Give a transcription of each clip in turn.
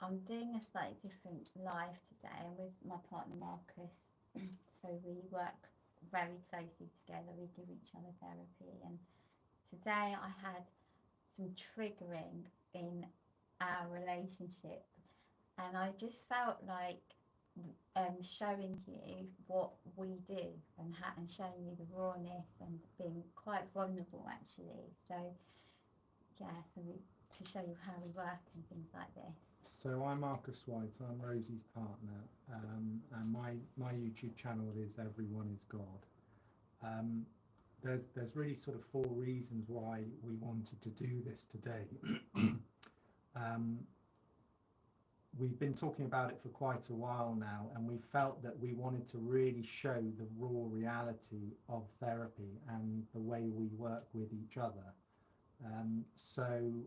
I'm doing a slightly different live today. I'm with my partner Marcus. So we work very closely together. We give each other therapy. And today I had some triggering in our relationship. And I just felt like showing you what we do and showing you the rawness and being quite vulnerable actually. So yeah, to show you how we work and things like this. So I'm Marcus White, I'm Rosie's partner, and my YouTube channel is Everyone is God. There's really sort of four reasons why we wanted to do this today. We've been talking about it for quite a while now, and we felt that we wanted to really show the raw reality of therapy and the way we work with each other. So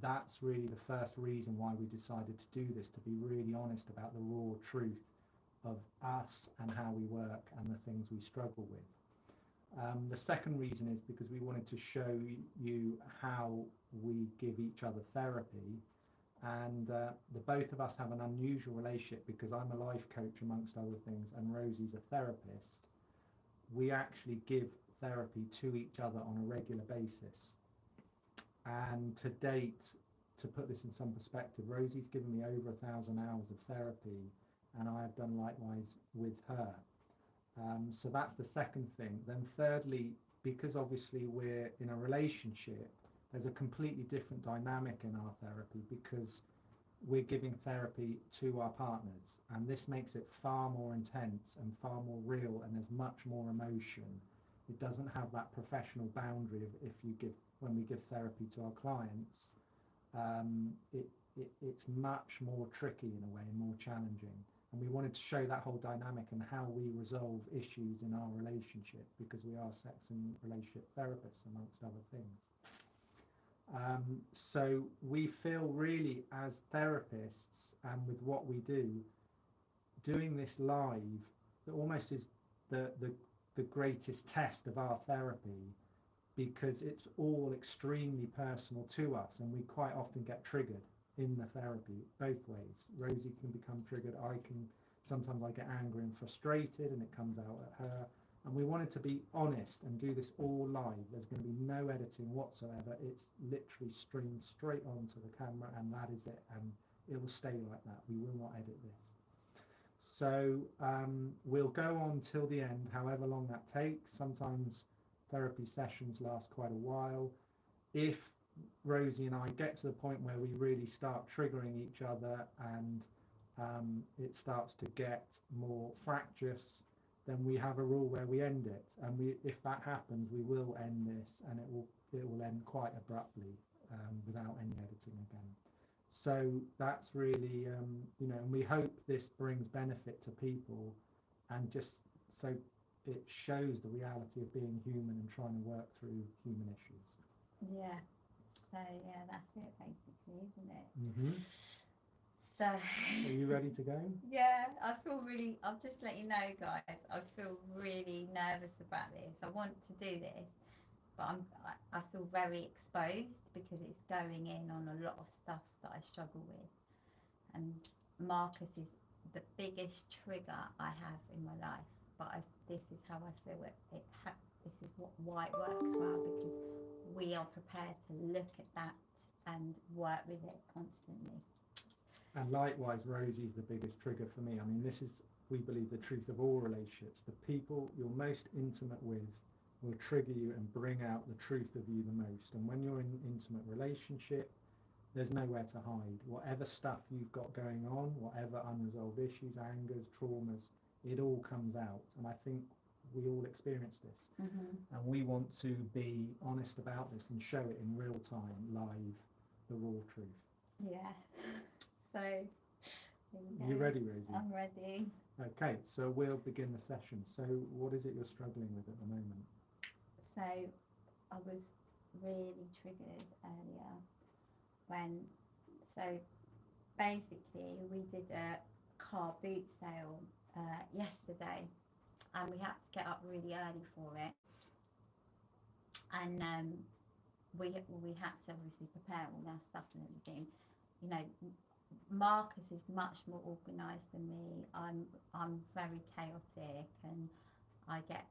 that's really the first reason why we decided to do this, to be really honest about the raw truth of us and how we work and the things we struggle with. The second reason is because we wanted to show you how we give each other therapy, and the both of us have an unusual relationship because I'm a life coach amongst other things and Rosie's a therapist. We actually give therapy to each other on a regular basis. And to date, to put this in some perspective, Rosie's given me over 1,000 hours of therapy, and I have done likewise with her. So that's the second thing. Then thirdly, because obviously we're in a relationship, there's a completely different dynamic in our therapy because we're giving therapy to our partners, and this makes it far more intense and far more real, and there's much more emotion. It doesn't have that professional boundary of when we give therapy to our clients. It's much more tricky in a way and more challenging. And we wanted to show that whole dynamic and how we resolve issues in our relationship, because we are sex and relationship therapists amongst other things. So we feel really as therapists and with what we do, doing this live, it almost is the greatest test of our therapy, because it's all extremely personal to us, and we quite often get triggered in the therapy both ways. Rosie can become triggered, sometimes I get angry and frustrated and it comes out at her, and we wanted to be honest and do this all live. There's going to be no editing whatsoever. It's literally streamed straight onto the camera, and that is it, and it will stay like that. We will not edit this. So we'll go on till the end, however long that takes. Sometimes therapy sessions last quite a while. If Rosie and I get to the point where we really start triggering each other and it starts to get more fractious, then we have a rule where we end it. And if that happens, we will end this, and it will end quite abruptly without any editing again. So that's really, and we hope this brings benefit to people, and just so it shows the reality of being human and trying to work through human issues. Yeah. So yeah, that's it basically, isn't it? Mm-hmm. So are you ready to go? Yeah, I'll just let you know, guys, I feel really nervous about this. I want to do this, but I feel very exposed because it's going in on a lot of stuff that I struggle with. And Marcus is the biggest trigger I have in my life, but this is how I feel it. This is why it works well, because we are prepared to look at that and work with it constantly. And likewise, Rosie's the biggest trigger for me. I mean, this is, we believe, the truth of all relationships. The people you're most intimate with will trigger you and bring out the truth of you the most. And when you're in an intimate relationship, there's nowhere to hide. Whatever stuff you've got going on, whatever unresolved issues, angers, traumas, it all comes out. And I think we all experience this. Mm-hmm. And we want to be honest about this and show it in real time, live, the raw truth. Yeah. So, you ready, Rosie? I'm ready. Okay, so we'll begin the session. So what is it you're struggling with at the moment? So I was really triggered earlier so basically we did a car boot sale yesterday, and we had to get up really early for it, and we had to obviously prepare all our stuff and everything. Marcus is much more organised than me. I'm very chaotic, and I get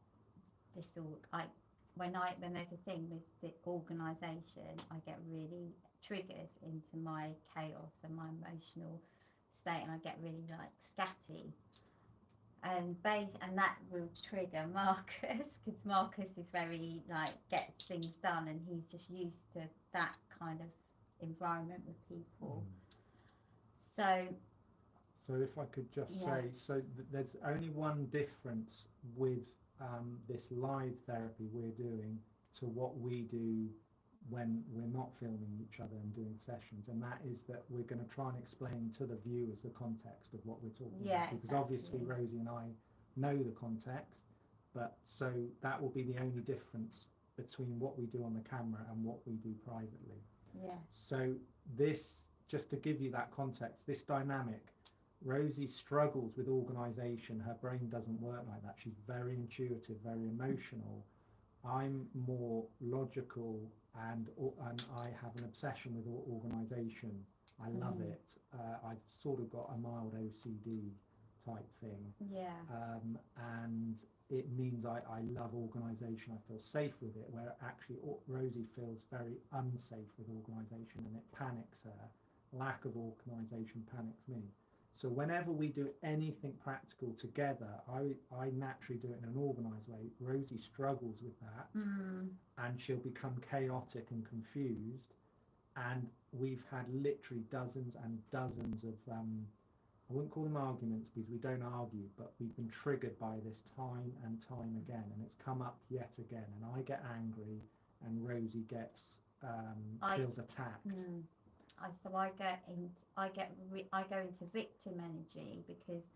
when there's a thing with the organisation, I get really triggered into my chaos and my emotional state, and I get really like scatty. And that will trigger Marcus, because Marcus is very like gets things done, and he's just used to that kind of environment with people. So if I could just say, so there's only one difference with this live therapy we're doing to what we do when we're not filming each other and doing sessions, and that is that we're going to try and explain to the viewers the context of what we're talking about, because obviously Rosie and I know the context, but so that will be the only difference between what we do on the camera and what we do privately. So this, just to give you that context, this dynamic, Rosie struggles with organisation. Her brain doesn't work like that. She's very intuitive, very emotional. I'm more logical, and I have an obsession with organisation. I love it. I've sort of got a mild OCD type thing. And it means I love organisation. I feel safe with it, where actually Rosie feels very unsafe with organisation, and it panics her. Lack of organisation panics me. So whenever we do anything practical together, I naturally do it in an organised way. Rosie struggles with that, and she'll become chaotic and confused. And we've had literally dozens and dozens of, I wouldn't call them arguments because we don't argue, but we've been triggered by this time and time again, and it's come up yet again. And I get angry, and Rosie gets feels attacked. So I go into victim energy, because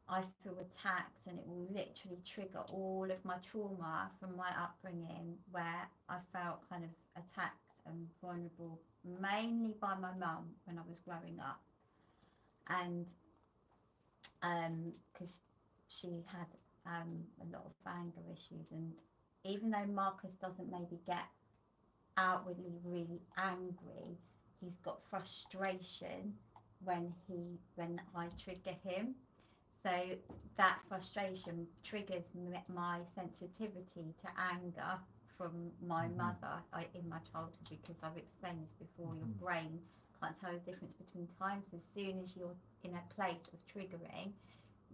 I feel attacked, and it will literally trigger all of my trauma from my upbringing, where I felt kind of attacked and vulnerable, mainly by my mum when I was growing up, and because she had a lot of anger issues, and even though Marcus doesn't maybe get outwardly really angry, he's got frustration when I trigger him. So that frustration triggers my sensitivity to anger from my mother in my childhood, because I've explained this before. Your brain can't tell the difference between time. So as soon as you're in a place of triggering,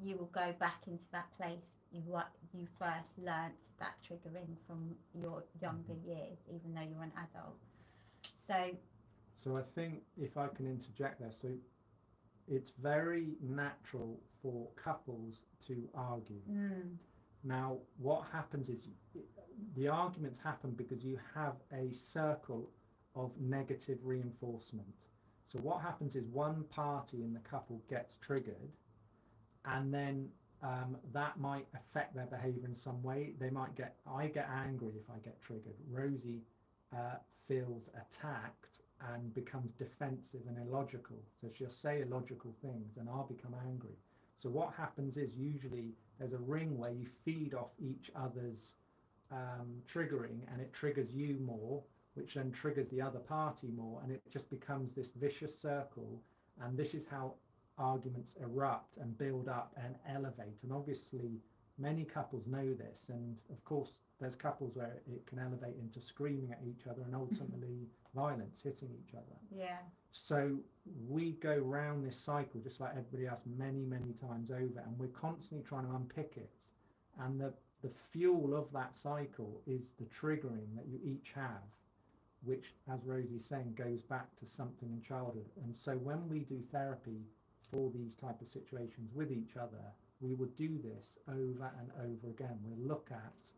you will go back into that place you first learnt that triggering from your younger years, even though you're an adult. So I think, if I can interject there, so it's very natural for couples to argue. Now, what happens is the arguments happen because you have a circle of negative reinforcement. So what happens is one party in the couple gets triggered, and then that might affect their behaviour in some way. I get angry if I get triggered. Rosie feels attacked and becomes defensive and illogical. So she'll say illogical things, and I'll become angry. So what happens is usually there's a ring where you feed off each other's triggering, and it triggers you more, which then triggers the other party more, and it just becomes this vicious circle. And this is how arguments erupt and build up and elevate. And obviously many couples know this, and of course there's couples where it can elevate into screaming at each other and ultimately violence, hitting each other. So we go round this cycle just like everybody else many times over, and we're constantly trying to unpick it. And the fuel of that cycle is the triggering that you each have, which, as Rosie's saying, goes back to something in childhood. And so when we do therapy for these type of situations with each other, we would do this over and over again. We'll look at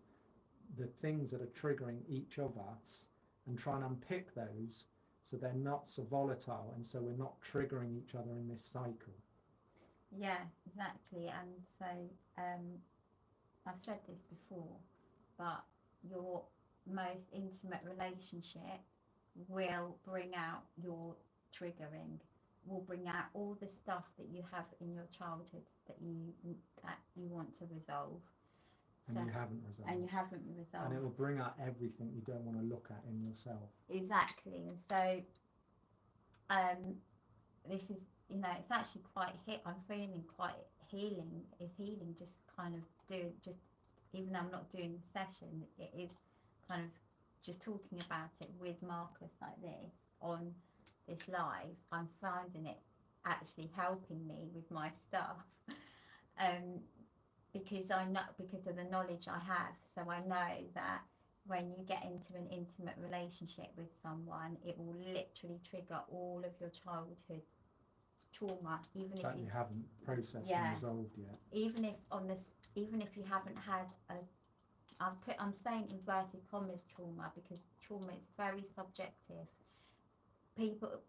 the things that are triggering each of us and try and unpick those, so they're not so volatile, and so we're not triggering each other in this cycle. Yeah, exactly. And so I've said this before, but your most intimate relationship will bring out your triggering, will bring out all the stuff that you have in your childhood that you want to resolve. And you haven't resolved. And it will bring out everything you don't want to look at in yourself. Exactly. And so this is, you know, it's actually quite I'm feeling quite healing, just kind of doing, just even though I'm not doing the session, it is kind of just talking about it with Marcus like this on this live. I'm finding it actually helping me with my stuff, because I know, because of the knowledge I have. So I know that when you get into an intimate relationship with someone, it will literally trigger all of your childhood trauma, even that if you haven't processed Yeah. and resolved yet. even if you haven't had a, I'm saying inverted commas trauma, because trauma is very subjective. People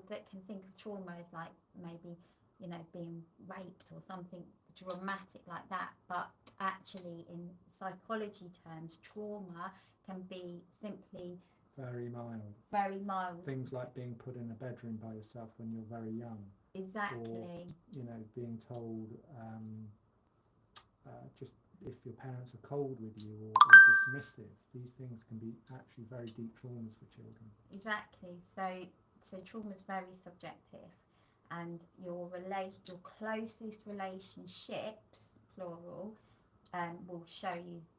that can think of trauma as like maybe, you know, being raped or something dramatic like that, but actually in psychology terms, trauma can be simply Very mild. very mild. Things like being put in a bedroom by yourself when you're very young. Exactly. Or, you know, being told just if your parents are cold with you or dismissive. These things can be actually very deep traumas for children. Exactly. So trauma is very subjective, and your closest relationships, plural,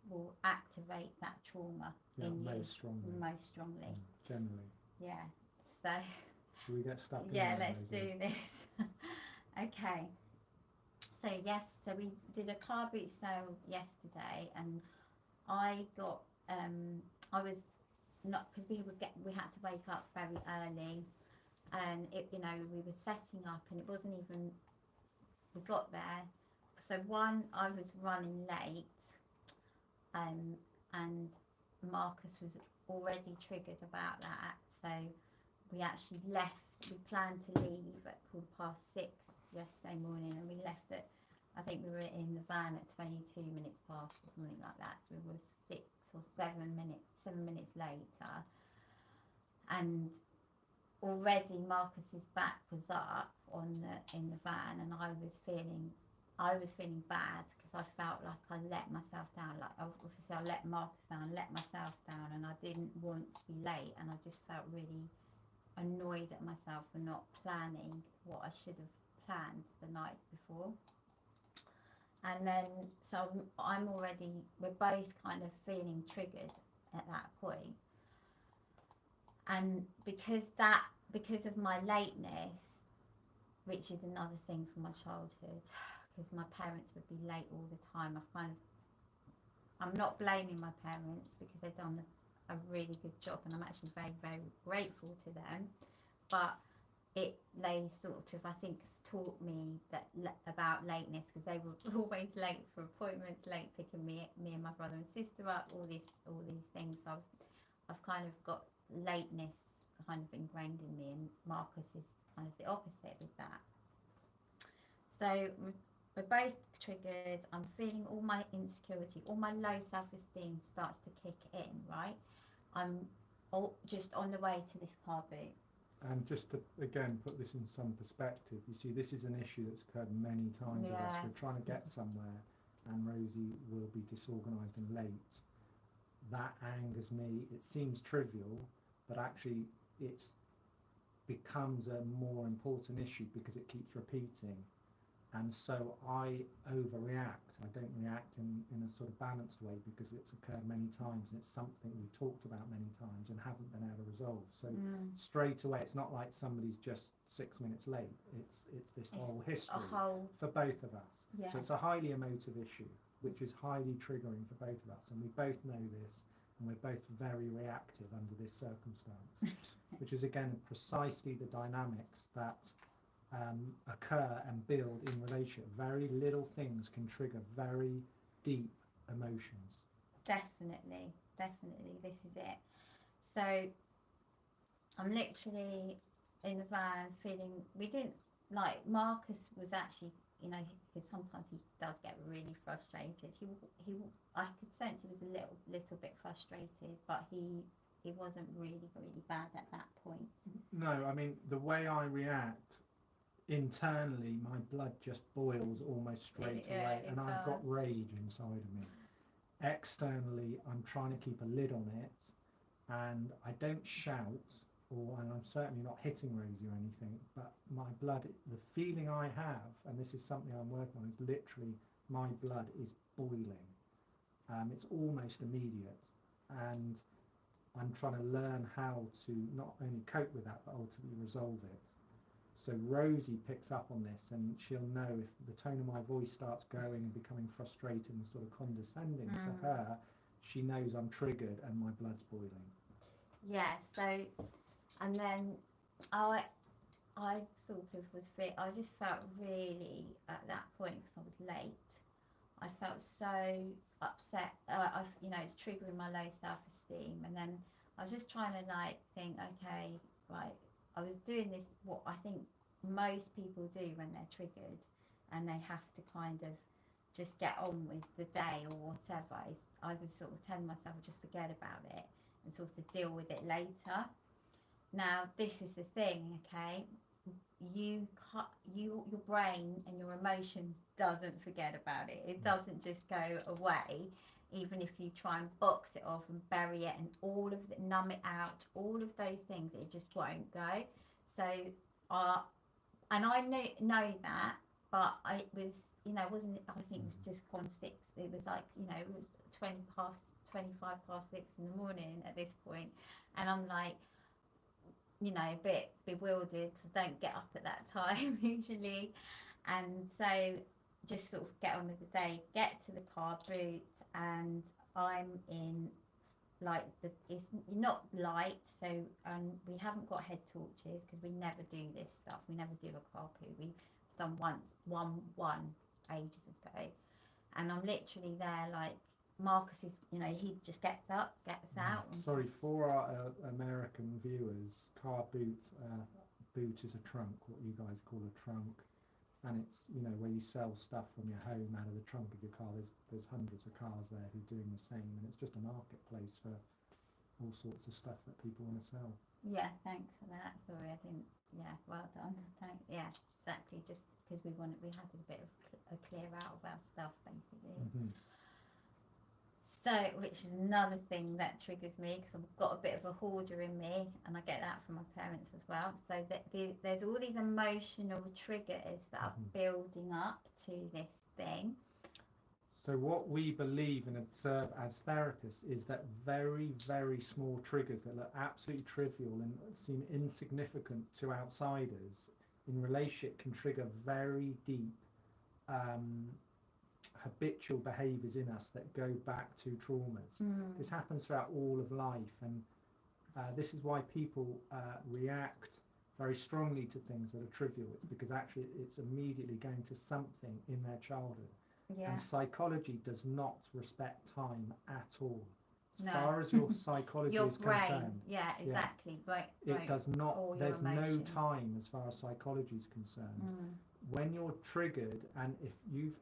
will activate that trauma in you most strongly. Generally. Yeah. So Should we get stuck in yeah, there, let's Rosie? do this. Okay. So yes, so we did a car boot sale yesterday, and I got I was not, because we had to wake up very early, and it, you know, we were setting up, and it wasn't even, we got there, so I was running late, and Marcus was already triggered about that, so we actually left. We planned to leave at 6:15 yesterday morning, and we left at, I think we were in the van at 22 minutes past or something like that, so we were 6 or 7 minutes later, and already Marcus's back was up in the van, and I was feeling bad, because I felt like I let myself down. Like, obviously I let Marcus down, let myself down, and I didn't want to be late, and I just felt really annoyed at myself for not planning what I should have planned the night before. And then, so we're both kind of feeling triggered at that point. And because of my lateness, which is another thing from my childhood, because my parents would be late all the time, I'm not blaming my parents, because they've done a really good job, and I'm actually very, very grateful to them. But they sort of, I think, taught me about lateness, because they were always late for appointments, late picking me and my brother and sister up, all these things. So I've kind of got lateness kind of ingrained in me, and Marcus is kind of the opposite with that. So we're both triggered. I'm feeling all my insecurity, all my low self-esteem starts to kick in, right? I'm just on the way to this car boot. And just to, again, put this in some perspective, you see, this is an issue that's occurred many times with us. We're trying to get somewhere, and Rosie will be disorganised and late. That angers me. It seems trivial, but actually it becomes a more important issue because it keeps repeating. And so I overreact. I don't react in a sort of balanced way, because it's occurred many times, and it's something we've talked about many times and haven't been able to resolve. So straight away, it's not like somebody's just 6 minutes late. It's this whole history for both of us. Yeah. So it's a highly emotive issue, which is highly triggering for both of us, and we both know this, and we're both very reactive under this circumstance, which is again precisely the dynamics that occur and build in relationship. Very little things can trigger very deep emotions. Definitely, this is it. So I'm literally in the van feeling, we didn't, like, Marcus was actually, you know, because sometimes he does get really frustrated. I could sense he was a little bit frustrated, but he wasn't really bad at that point. No, I mean, the way I react internally, my blood just boils almost straight away, and I've got rage inside of me. Externally, I'm trying to keep a lid on it, and I don't shout, and I'm certainly not hitting Rosie or anything, but my blood, the feeling I have, and this is something I'm working on, is literally my blood is boiling. It's almost immediate, and I'm trying to learn how to not only cope with that, but ultimately resolve it. So Rosie picks up on this, and she'll know if the tone of my voice starts going and becoming frustrated and sort of condescending to her, she knows I'm triggered and my blood's boiling. Yeah, so, and then I sort of was I just felt really at that point, because I was late, I felt so upset. It's triggering my low self-esteem, and then I was just trying to like think, okay, right, I was doing this, what I think most people do when they're triggered, and they have to kind of just get on with the day or whatever. I was sort of telling myself, just forget about it and sort of deal with it later. Now, this is the thing, okay? Your brain and your emotions doesn't forget about it. It doesn't just go away, even if you try and box it off and bury it and all of it, numb it out, all of those things, it just won't go. So, and I know that, but I was, wasn't, I think it was just 6. It was like, it was 25 past 6 in the morning at this point, and I'm like, a bit bewildered because I don't get up at that time usually, and so just sort of get on with the day, get to the car boot, and I'm in like it's not light, so we haven't got head torches because we never do this stuff. We never do a car poo. We've done one ages ago, and I'm literally there like Marcus is, he just gets up, gets out. Sorry, for our American viewers, car boot, boot is a trunk, what you guys call a trunk, and it's, where you sell stuff from your home out of the trunk of your car. There's hundreds of cars there who are doing the same, and it's just a marketplace for all sorts of stuff that people want to sell. Yeah, thanks for that. Sorry, I didn't. Yeah, well done. Thanks. Yeah, exactly. Just because we had a bit of a clear out of our stuff, basically. So, which is another thing that triggers me, because I've got a bit of a hoarder in me, and I get that from my parents as well. So that there's all these emotional triggers that are building up to this thing. So what we believe and observe as therapists is that very, very small triggers that look absolutely trivial and seem insignificant to outsiders in relationship can trigger very deep habitual behaviours in us that go back to traumas. This happens throughout all of life, and this is why people react very strongly to things that are trivial. It's because actually it's immediately going to something in their childhood. Yeah. And psychology does not respect time at all. As far as your psychology your is brain, concerned. Yeah, exactly. Yeah. Right, it does not, there's no emotions. time as far as psychology is concerned. When you're triggered, and if you've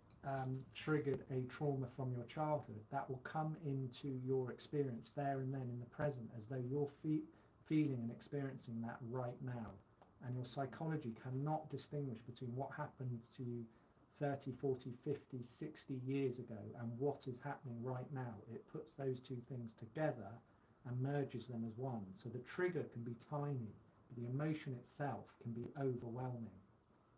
triggered a trauma from your childhood, that will come into your experience there and then in the present, as though you're feeling and experiencing that right now. And your psychology cannot distinguish between what happened to you 30, 40, 50, 60 years ago and what is happening right now. It puts those two things together and merges them as one. So the trigger can be tiny, but the emotion itself can be overwhelming.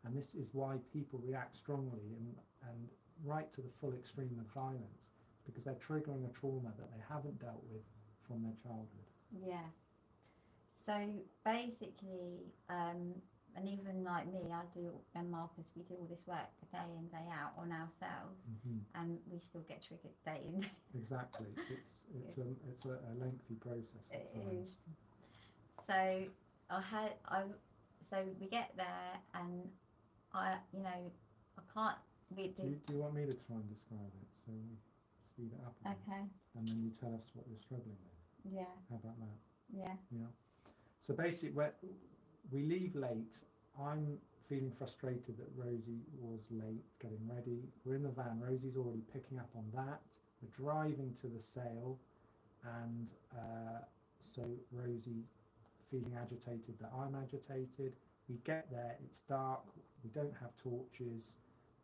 And this is why people react strongly and right to the full extreme of violence, because they're triggering a trauma that they haven't dealt with from their childhood. Yeah. So basically, and even like me, and Marcus, we do all this work day in, day out on ourselves, and we still get triggered day in, day out. Exactly. It's a lengthy process. It is. So so we get there, and I can't. Do you want me to try and describe it? So we speed it up a bit, Okay. and then you tell us what you're struggling with. Yeah. How about that? Yeah. Yeah. So basically, we leave late. I'm feeling frustrated that Rosie was late getting ready. We're in the van. Rosie's already picking up on that. We're driving to the sale, and so Rosie's feeling agitated that I'm agitated. We get there, it's dark, we don't have torches,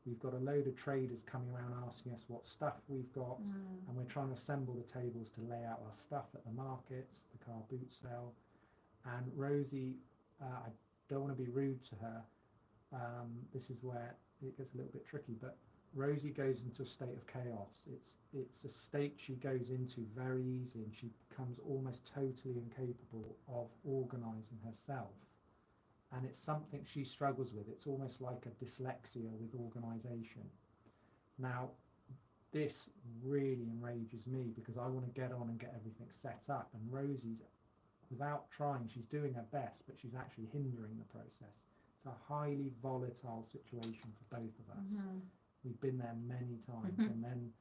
we've got a load of traders coming around asking us what stuff we've got, and we're trying to assemble the tables to lay out our stuff at the market, the car boot sale. And Rosie, I don't want to be rude to her. This is where it gets a little bit tricky, but Rosie goes into a state of chaos. It's a state she goes into very easily, and she becomes almost totally incapable of organising herself. And it's something she struggles with. It's almost like a dyslexia with organisation. Now, this really enrages me because I want to get on and get everything set up. And Rosie's, without trying, she's doing her best, but she's actually hindering the process. It's a highly volatile situation for both of us. Mm-hmm. We've been there many times, and then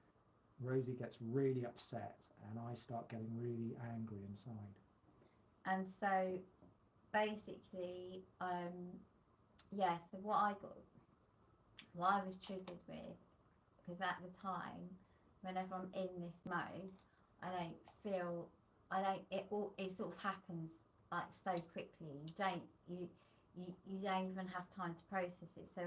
Rosie gets really upset, and I start getting really angry inside. And so basically, so what I was triggered with, because at the time, whenever I'm in this mode, it sort of happens like so quickly. You don't even have time to process it. So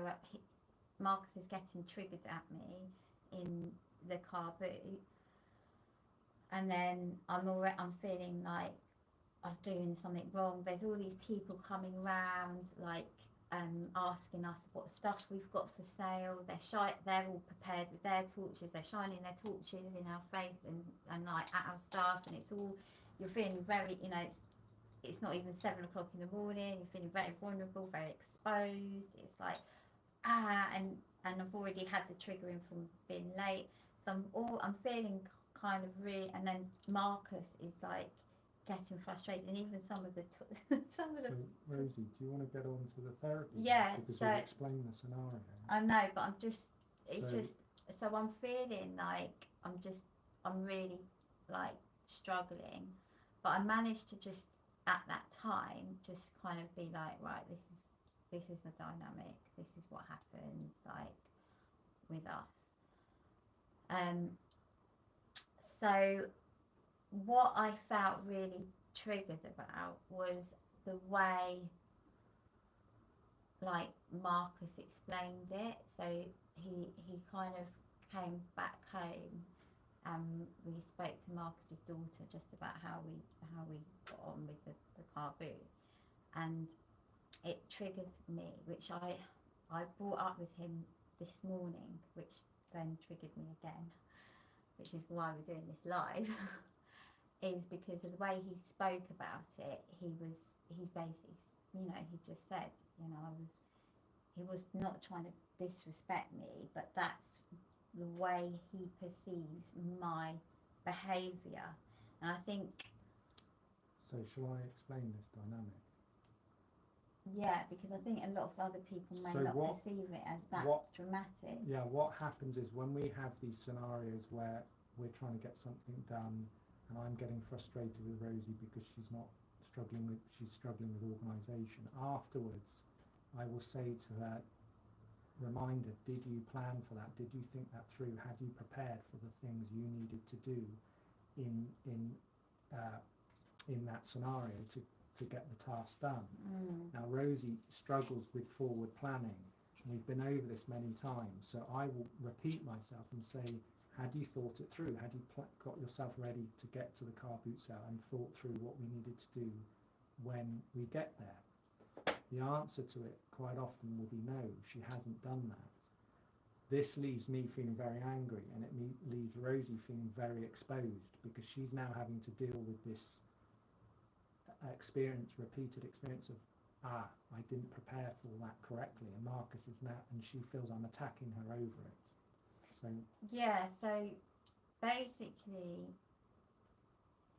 Marcus is getting triggered at me in the car boot, and then I'm feeling like I'm doing something wrong. There's all these people coming round, like asking us what stuff we've got for sale. They're all prepared with their torches. They're shining their torches in our face and like at our stuff, and it's all, you're feeling very, it's not even 7 o'clock in the morning. You're feeling very vulnerable, very exposed. It's like and I've already had the triggering from being late, so I'm feeling kind of really. And then Marcus is like getting frustrated, and even some of the. So Rosie, do you want to get on to the therapy? Yeah, because so you've explained the scenario. I know, but I'm feeling like I'm really like struggling, but I managed to just at that time just kind of be like, right, this is the dynamic, this is what happens like with us. So what I felt really triggered about was the way like Marcus explained it. So he kind of came back home, and we spoke to Marcus's daughter just about how we got on with the car boot, and it triggered me, which I brought up with him this morning, which then triggered me again, which is why we're doing this live. Is because of the way he spoke about it. He basically, he just said, he was not trying to disrespect me, but that's the way he perceives my behaviour. And I think... So shall I explain this dynamic? Yeah, because I think a lot of other people may not perceive it as that dramatic. Yeah, what happens is when we have these scenarios where we're trying to get something done, and I'm getting frustrated with Rosie because she's struggling with organisation. Afterwards, I will say to her, reminder, did you plan for that? Did you think that through? Had you prepared for the things you needed to do in that scenario to get the task done? Now, Rosie struggles with forward planning. We've been over this many times, so I will repeat myself and say, had you thought it through? Had you got yourself ready to get to the car boot sale and thought through what we needed to do when we get there? The answer to it quite often will be no, she hasn't done that. This leaves me feeling very angry, and it leaves Rosie feeling very exposed, because she's now having to deal with this repeated experience of, I didn't prepare for that correctly, and Marcus is now, and she feels I'm attacking her over it. So basically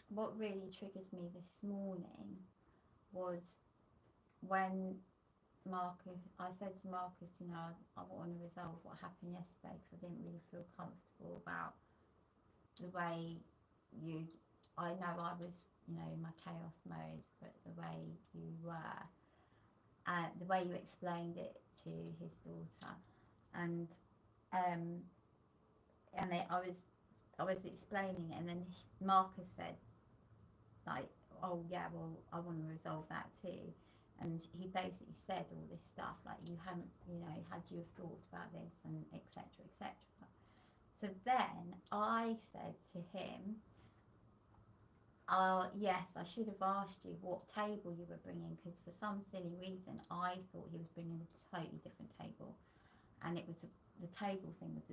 what really triggered me this morning was when I said to Marcus, I want to resolve what happened yesterday, because I didn't really feel comfortable about the way I know I was, in my chaos mode, but the way you were, the way you explained it to his daughter, and I was explaining it, and then Marcus said, like, oh yeah, well, I want to resolve that too. And he basically said all this stuff, like, you hadn't, had you have thought about this, and etc, etc. So then I said to him, Oh, yes, I should have asked you what table you were bringing, because for some silly reason I thought he was bringing a totally different table, and it was the table thing was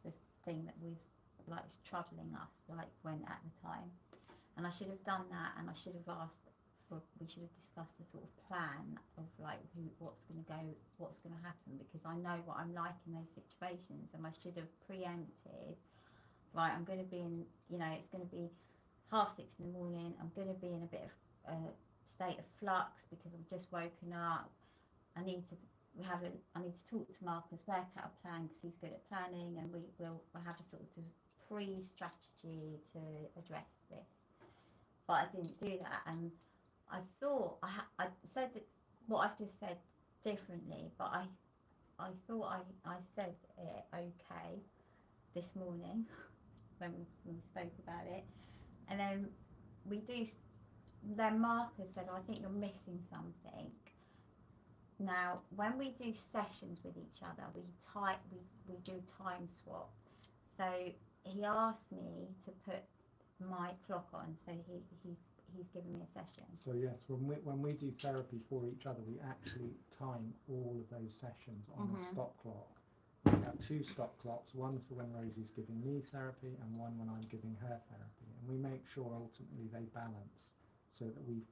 the thing that was like troubling us, like when at the time. And I should have done that, and I should have asked for, we should have discussed the sort of plan of like what's going to go, what's going to happen, because I know what I'm like in those situations, and I should have preempted. Right, I'm going to be in, it's going to be 6:30 in the morning. I'm going to be in a bit of a state of flux because I've just woken up. I need to I need to talk to Marcus, work out a plan because he's good at planning, and we'll have a sort of pre-strategy to address this. But I didn't do that, and I thought I said what I've just said differently, but I thought I said it okay this morning when we spoke about it, and then then Marcus said, I think you're missing something. Now, when we do sessions with each other, we do time swap. So he asked me to put my clock on, so he's given me a session. So yes, when we do therapy for each other, we actually time all of those sessions on a stop clock. We have two stop clocks, one for when Rosie's giving me therapy and one when I'm giving her therapy, and we make sure ultimately they balance so that we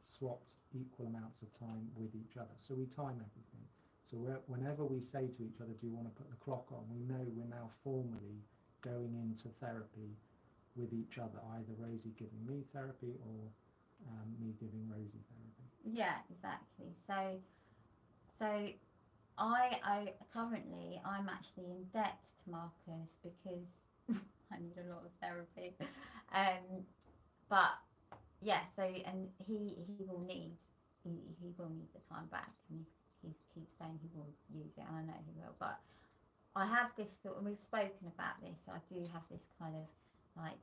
swapped equal amounts of time with each other. So we time everything. So whenever we say to each other, do you want to put the clock on, we know we're now formally going into therapy with each other, either Rosie giving me therapy or me giving Rosie therapy. Yeah, exactly. So I currently I'm actually in debt to Marcus because I need a lot of therapy. But yeah, so and he will need the time back, and he keeps saying he will use it, and I know he will. But I have this sort, and we've spoken about this. I do have this kind of like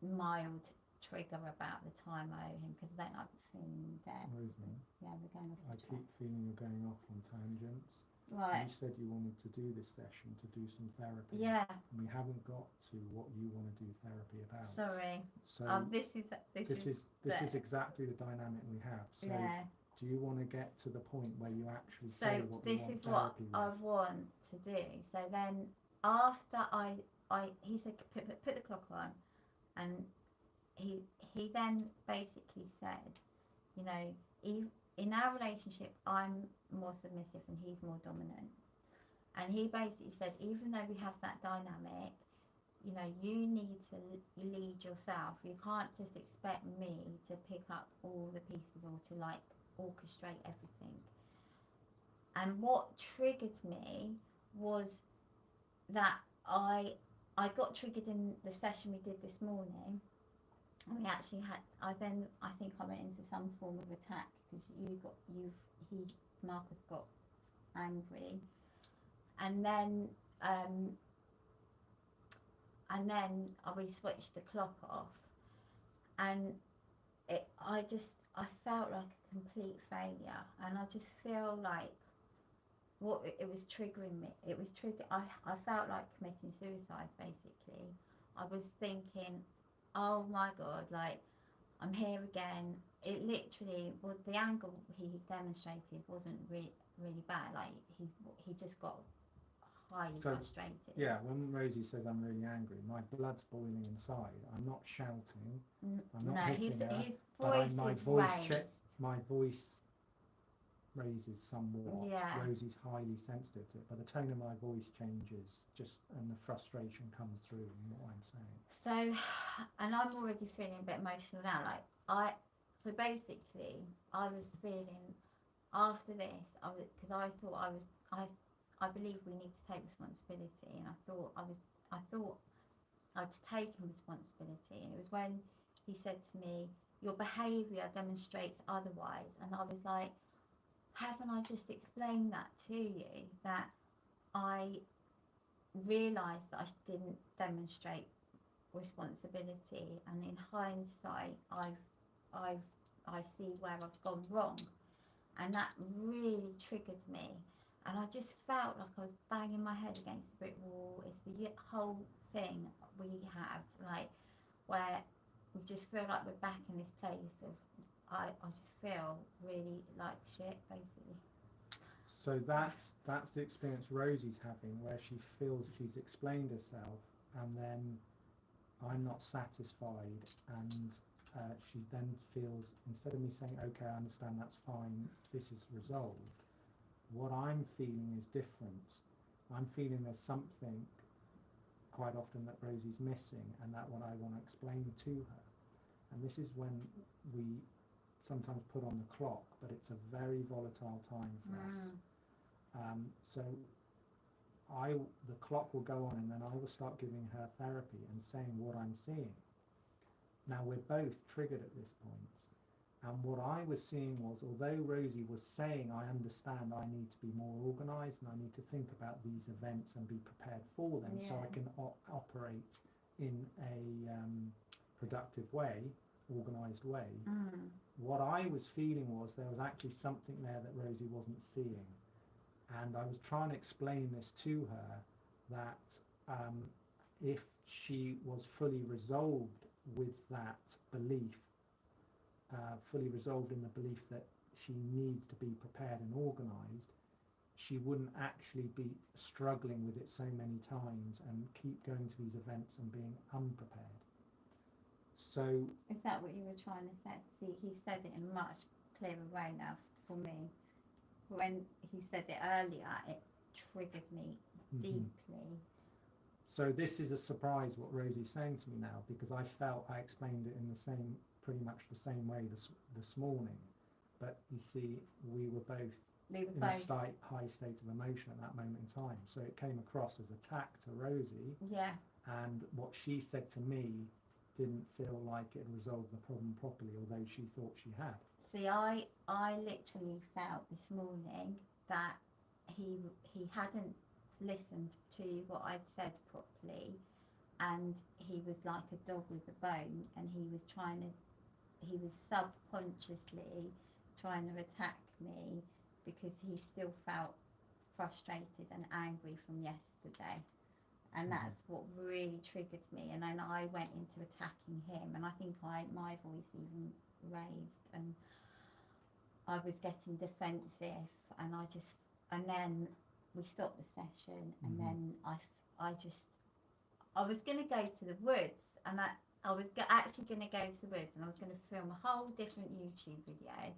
mild trigger about the time I owe him, because I don't like feeling debt. Rosie, Yeah, we're going off. I keep feeling you're going off on tangents. Right. You said you wanted to do this session to do some therapy. Yeah. And we haven't got to what you want to do therapy about. Sorry. So this is exactly the dynamic we have. So yeah. do you want to get to the point where you actually So say what you want this is therapy what I with? want to do. So then after he said put the clock on, and he then basically said, in our relationship I'm more submissive and he's more dominant, and he basically said, even though we have that dynamic, you need to lead yourself. You can't just expect me to pick up all the pieces or to like orchestrate everything. And what triggered me was that I got triggered in the session we did this morning, and we actually had I think I went into some form of attack because Marcus got angry, and then we switched the clock off, and I felt like a complete failure, and I just feel like it was triggering me. I felt like committing suicide, basically. I was thinking, oh my God, like I'm here again. It literally was, the anger he demonstrated wasn't really bad. Like he just got highly frustrated. Yeah, when Rosie says I'm really angry, my blood's boiling inside. I'm not shouting. I'm not hitting her. His voice is raised. My voice raises somewhat. Yeah. Rosie's highly sensitive to it, but the tone of my voice changes and the frustration comes through in what I'm saying. So, and I'm already feeling a bit emotional now. So basically, I was feeling after this, because I thought I believe we need to take responsibility, and I thought I'd taken responsibility, and it was when he said to me, your behaviour demonstrates otherwise, and I was like, haven't I just explained that to you, that I realised that I didn't demonstrate responsibility, and in hindsight I see where I've gone wrong, and that really triggered me, and I just felt like I was banging my head against the brick wall. It's the whole thing we have, like where we just feel like we're back in this place of I just feel really like shit, basically. So that's the experience Rosie's having, where she feels she's explained herself, and then I'm not satisfied, and she then feels, instead of me saying, okay, I understand, that's fine, this is resolved, what I'm feeling is different. I'm feeling there's something quite often that Rosie's missing, and that what I want to explain to her. And this is when we sometimes put on the clock, but it's a very volatile time for us. So the clock will go on, and then I will start giving her therapy and saying what I'm seeing. Now we're both triggered at this point, and what I was seeing was, although Rosie was saying, I understand, I need to be more organised and I need to think about these events and be prepared for them, so I can operate in a productive way, organised way. What I was feeling was there was actually something there that Rosie wasn't seeing. And I was trying to explain this to her, that if she was fully resolved with that belief, fully resolved in the belief that she needs to be prepared and organised, she wouldn't actually be struggling with it so many times and keep going to these events and being unprepared. So is that what you were trying to say? See, he said it in a much clearer way now for me. When he said it earlier, it triggered me deeply. So this is a surprise what Rosie's saying to me now, because I felt I explained it in pretty much the same way this morning. But you see, we were both in a high state of emotion at that moment in time. So it came across as attack to Rosie. Yeah. And what she said to me didn't feel like it resolved the problem properly, although she thought she had. See, I literally felt this morning that he hadn't listened to what I'd said properly, and he was like a dog with a bone, and he was subconsciously trying to attack me because he still felt frustrated and angry from yesterday. And that's what really triggered me. And then I went into attacking him, and I think my voice even raised, and I was getting defensive, and then we stopped the session, and then I was going to go to the woods, and I was actually going to go to the woods, and I was going to film a whole different YouTube video.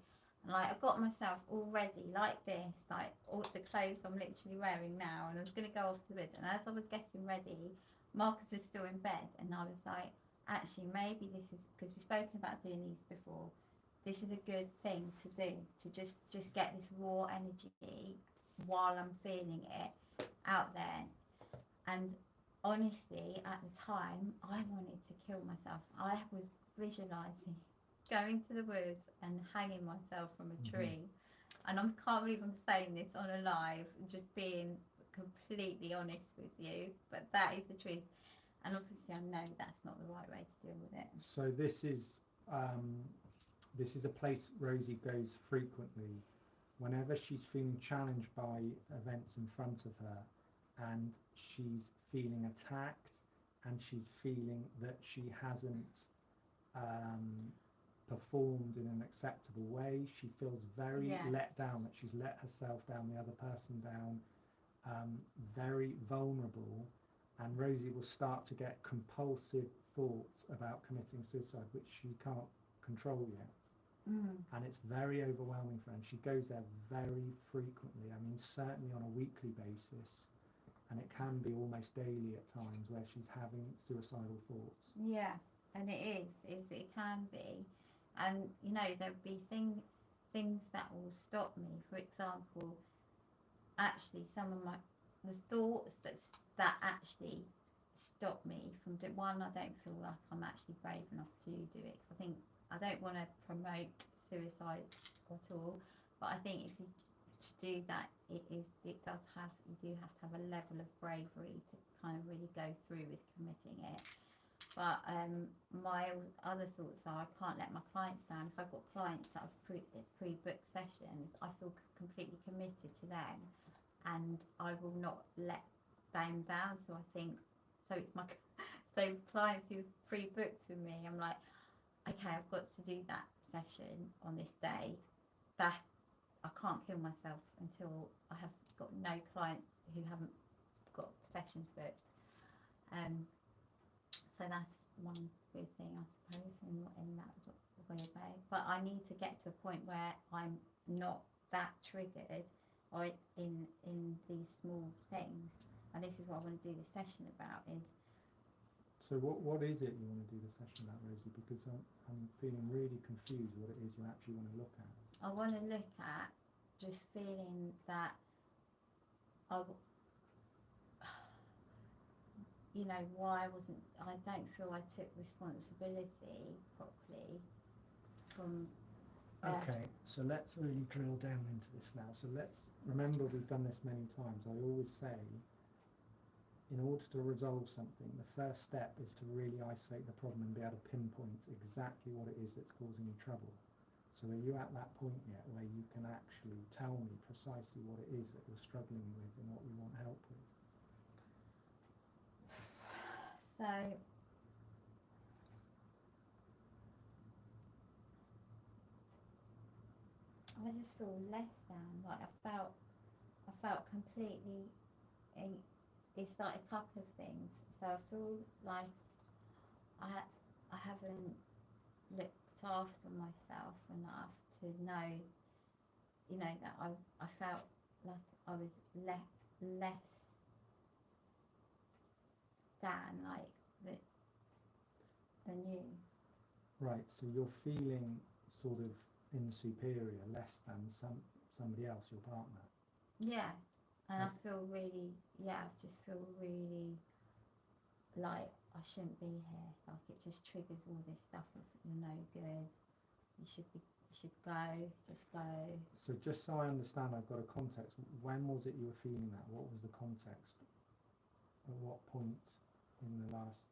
And I got myself all ready like this, like all the clothes I'm literally wearing now, and I was going to go off to the woods. And as I was getting ready, Marcus was still in bed, and I was like, actually, maybe this is, because we've spoken about doing these before, this is a good thing to do, to just get this raw energy while I'm feeling it out there. And honestly, at the time, I wanted to kill myself. I was visualising going to the woods and hanging myself from a tree. And I can't believe I'm saying this on a live, just being completely honest with you, but that is the truth. And obviously I know that's not the right way to deal with it. So this is a place Rosie goes frequently whenever she's feeling challenged by events in front of her, and she's feeling attacked, and she's feeling that she hasn't performed in an acceptable way. She feels very let down, that she's let herself down, the other person down, very vulnerable, and Rosie will start to get compulsive thoughts about committing suicide, which she can't control yet. And it's very overwhelming for her, and she goes there very frequently. I mean, certainly on a weekly basis, and it can be almost daily at times, where she's having suicidal thoughts. Yeah, and it can be. And you know, there'll be things that will stop me. For example, actually some of the thoughts that actually stop me from doing one, I don't feel like I'm actually brave enough to do it, because I think I don't want to promote suicide at all, but I think if you to do that, you do have to have a level of bravery to kind of really go through with committing it. But my other thoughts are, I can't let my clients down. If I've got clients that have pre-booked sessions, I feel completely committed to them, and I will not let them down. So I think, so it's So clients who pre-booked with me, I'm like, okay, I've got to do that session on this day. I can't kill myself until I have got no clients who haven't got sessions booked. So that's one good thing, I suppose, in that weird way. But I need to get to a point where I'm not that triggered or in these small things. And this is what I want to do this session about is. So what is it you want to do the session about, Rosie? Because I'm feeling really confused what it is you actually want to look at. I want to look at just feeling that you know, I don't feel I took responsibility properly from... Okay, so let's really drill down into this now. So let's remember, we've done this many times. I always say, in order to resolve something, the first step is to really isolate the problem and be able to pinpoint exactly what it is that's causing you trouble. So are you at that point yet where you can actually tell me precisely what it is that you're struggling with and what you want help with? So I just feel less than, like I felt completely, it's like a couple of things. So I feel like I haven't looked after myself enough to know, you know, that I felt like I was less than than you. Right, so you're feeling sort of inferior, less than somebody else, your partner. Yeah, and I feel really, I just feel really like I shouldn't be here. Like it just triggers all this stuff of you're no good. You should go, just go. So just so I understand, I've got a context. When was it you were feeling that? What was the context? At what point in the last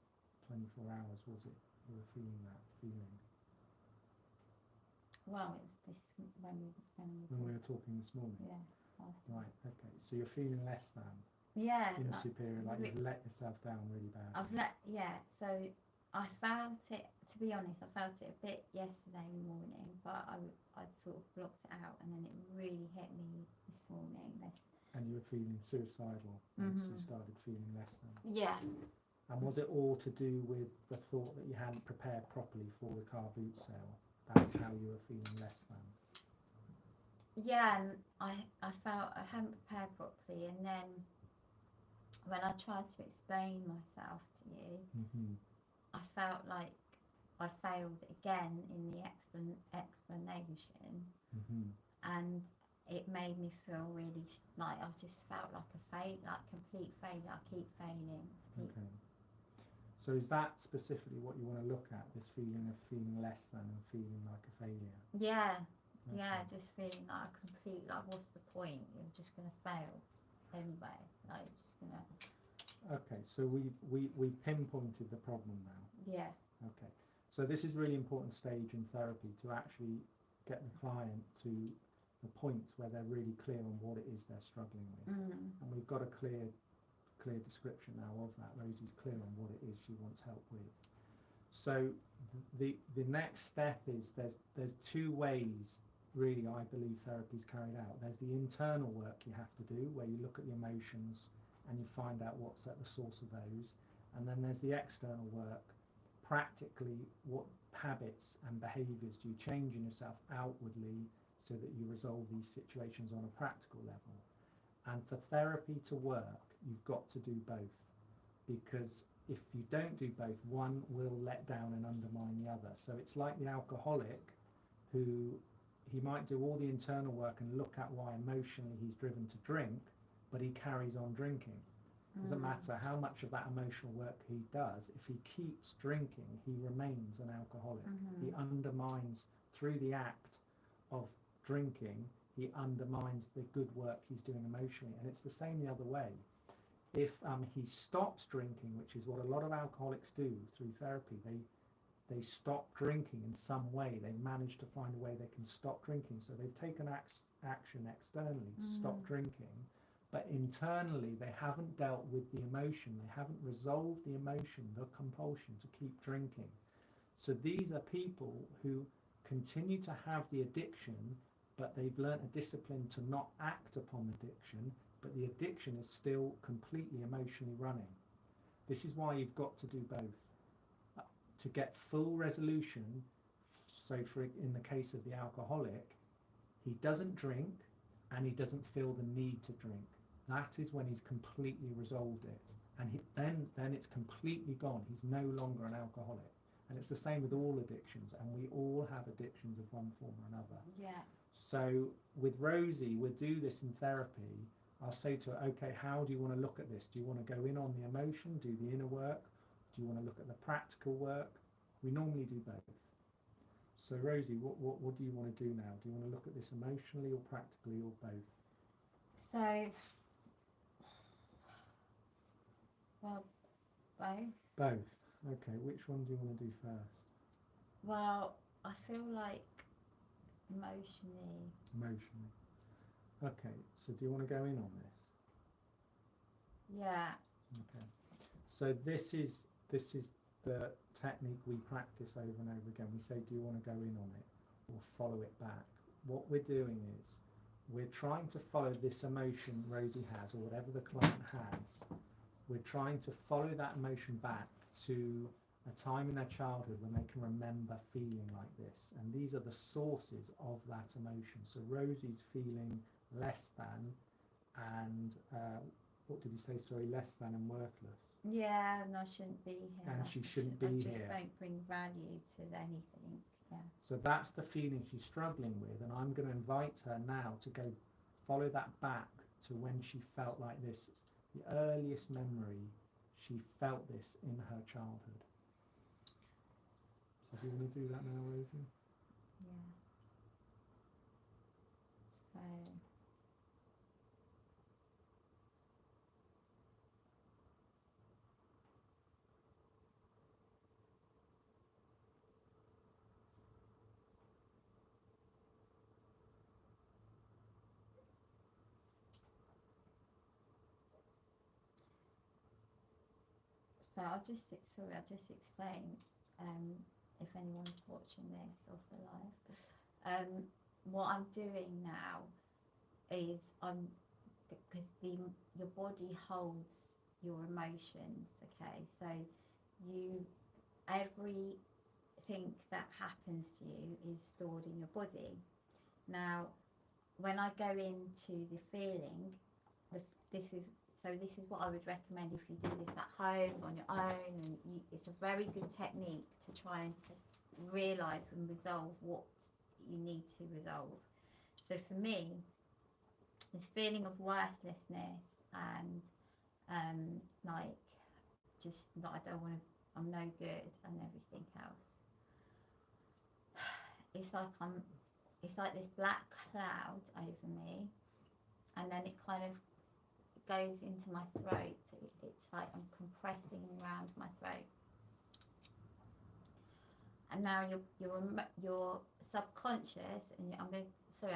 24 hours was it you were feeling that feeling? Well, it was this when we were talking this morning. Yeah. After. Right. Okay. So you're feeling less than. Yeah. Inferior, like you've let yourself down really bad. So I felt it. To be honest, I felt it a bit yesterday morning, but I'd sort of blocked it out, and then it really hit me this morning. And you were feeling suicidal once you started feeling less than. Yeah. And was it all to do with the thought that you hadn't prepared properly for the car boot sale? That's how you were feeling less than. Yeah, and I felt I hadn't prepared properly, and then when I tried to explain myself to you, I felt like I failed again in the explanation, and it made me feel really like I just felt like complete failure. I keep failing. Okay. So is that specifically what you want to look at? This feeling of feeling less than and feeling like a failure? Yeah. Okay. Yeah, just feeling like what's the point? You're just going to fail anyway. Like, just going to... Okay, so we pinpointed the problem now. Yeah. Okay, so this is really important stage in therapy, to actually get the client to the point where they're really clear on what it is they're struggling with. And we've got a clear description now of that. Rosie's clear on what it is she wants help with. So the next step is there's two ways really I believe therapy is carried out. There's the internal work you have to do, where you look at the emotions and you find out what's at the source of those, and then there's the external work. Practically, what habits and behaviours do you change in yourself outwardly so that you resolve these situations on a practical level? And for therapy to work, you've got to do both, because if you don't do both, one will let down and undermine the other. So it's like the alcoholic, who he might do all the internal work and look at why emotionally he's driven to drink, but he carries on drinking. Doesn't matter how much of that emotional work he does, if he keeps drinking, he remains an alcoholic. He undermines, through the act of drinking, he undermines the good work he's doing emotionally. And it's the same the other way. If he stops drinking, which is what a lot of alcoholics do through therapy, they stop drinking in some way. They manage to find a way they can stop drinking. So they've taken action externally to stop drinking, but internally they haven't dealt with the emotion, they haven't resolved the emotion, the compulsion to keep drinking. So these are people who continue to have the addiction, but they've learnt a discipline to not act upon addiction, but the addiction is still completely emotionally running. This is why you've got to do both. To get full resolution, so in the case of the alcoholic, he doesn't drink and he doesn't feel the need to drink. That is when he's completely resolved it. And then it's completely gone. He's no longer an alcoholic. And it's the same with all addictions, and we all have addictions of one form or another. Yeah. So with Rosie, we'll do this in therapy. I'll say to her, okay, how do you want to look at this? Do you want to go in on the emotion, do the inner work? Do you want to look at the practical work? We normally do both. So Rosie, what do you want to do now? Do you want to look at this emotionally or practically or both? So, well, both. Both. Okay, which one do you want to do first? Well, I feel like emotionally. Emotionally. Okay, so do you want to go in on this? Yeah. Okay. So this is the technique we practice over and over again. We say, do you want to go in on it or follow it back? What we're doing is we're trying to follow this emotion Rosie has, or whatever the client has. We're trying to follow that emotion back to a time in their childhood when they can remember feeling like this. And these are the sources of that emotion. So Rosie's feeling less than and what did you say? Sorry, less than and worthless. Yeah, and I shouldn't be here. And she shouldn't be I here. just don't bring value to anything. Yeah. So that's the feeling she's struggling with, and I'm going to invite her now to go follow that back to when she felt like this, the earliest memory she felt this in her childhood. So do you want to do that now, Rosie? Yeah. So. So I'll just explain if anyone's watching this off the live. What I'm doing now is because your body holds your emotions. Okay, so everything that happens to you is stored in your body. Now, when I go into the feeling, this is what I would recommend if you do this at home on your own, and it's a very good technique to try and realise and resolve what you need to resolve. So for me, this feeling of worthlessness and like just that I don't want to, I'm no good and everything else. It's like this black cloud over me, and then it kind of goes into my throat. It's like I'm compressing around my throat. And now your subconscious, and I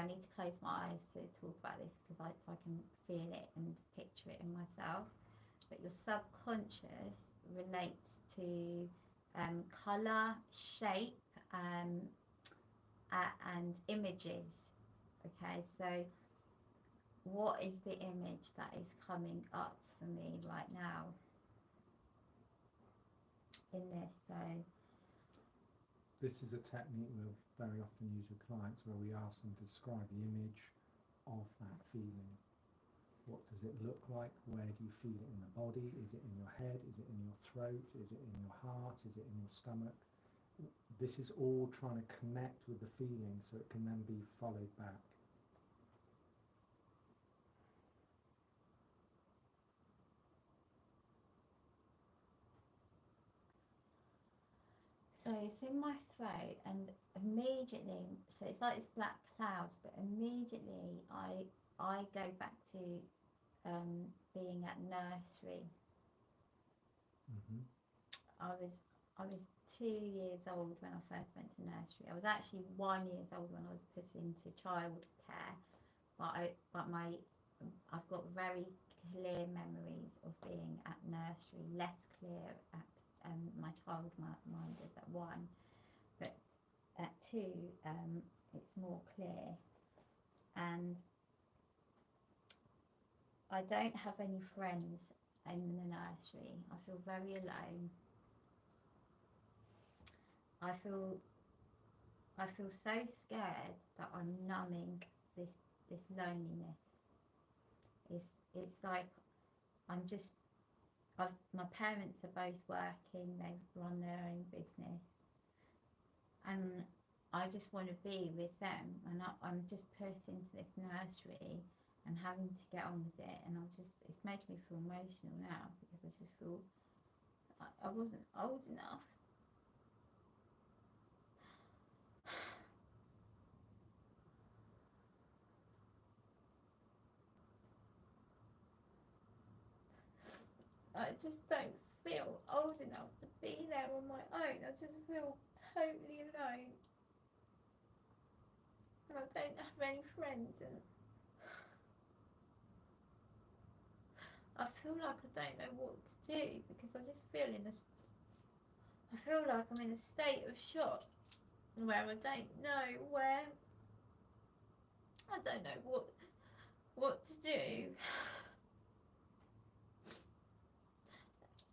need to close my eyes to talk about this because so I can feel it and picture it in myself. But your subconscious relates to colour, shape, and images. Okay, so what is the image that is coming up for me right now in this? So this is a technique we'll very often use with clients, where we ask them to describe the image of that feeling. What does it look like? Where do you feel it in the body? Is it in your head? Is it in your throat? Is it in your heart? Is it in your stomach? This is all trying to connect with the feeling so it can then be followed back. So it's in my throat, and immediately, so it's like this black cloud, but immediately I go back to being at nursery. Mm-hmm. I was 2 years old when I first went to nursery. I was actually 1 year old when I was put into childcare, but my I've got very clear memories of being at nursery, less clear at my childminders at 1, but at 2 it's more clear. And I don't have any friends in the nursery. I feel very alone. I feel so scared that I'm numbing this loneliness. It's like my parents are both working, they run their own business, and I just want to be with them, and I'm just put into this nursery and having to get on with it, and it's making me feel emotional now, because I just feel I wasn't old enough. I just don't feel old enough to be there on my own. I just feel totally alone. And I don't have any friends, and I feel like I don't know what to do, because I just feel I feel like I'm in a state of shock where I don't know what to do.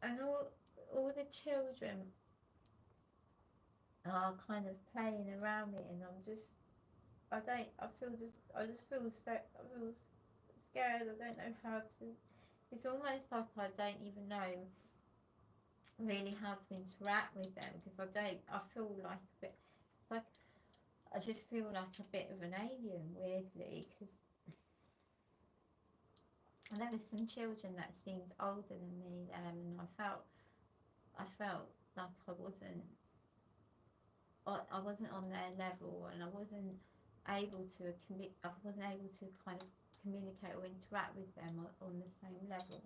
And all the children are kind of playing around me, and I just feel scared. I don't know how to. It's almost like I don't even know really how to interact with them, because I feel like a bit. It's like I just feel like a bit of an alien, weirdly, because there were some children that seemed older than me, and I felt like I wasn't on their level, and I wasn't able to kind of communicate or interact with them on the same level.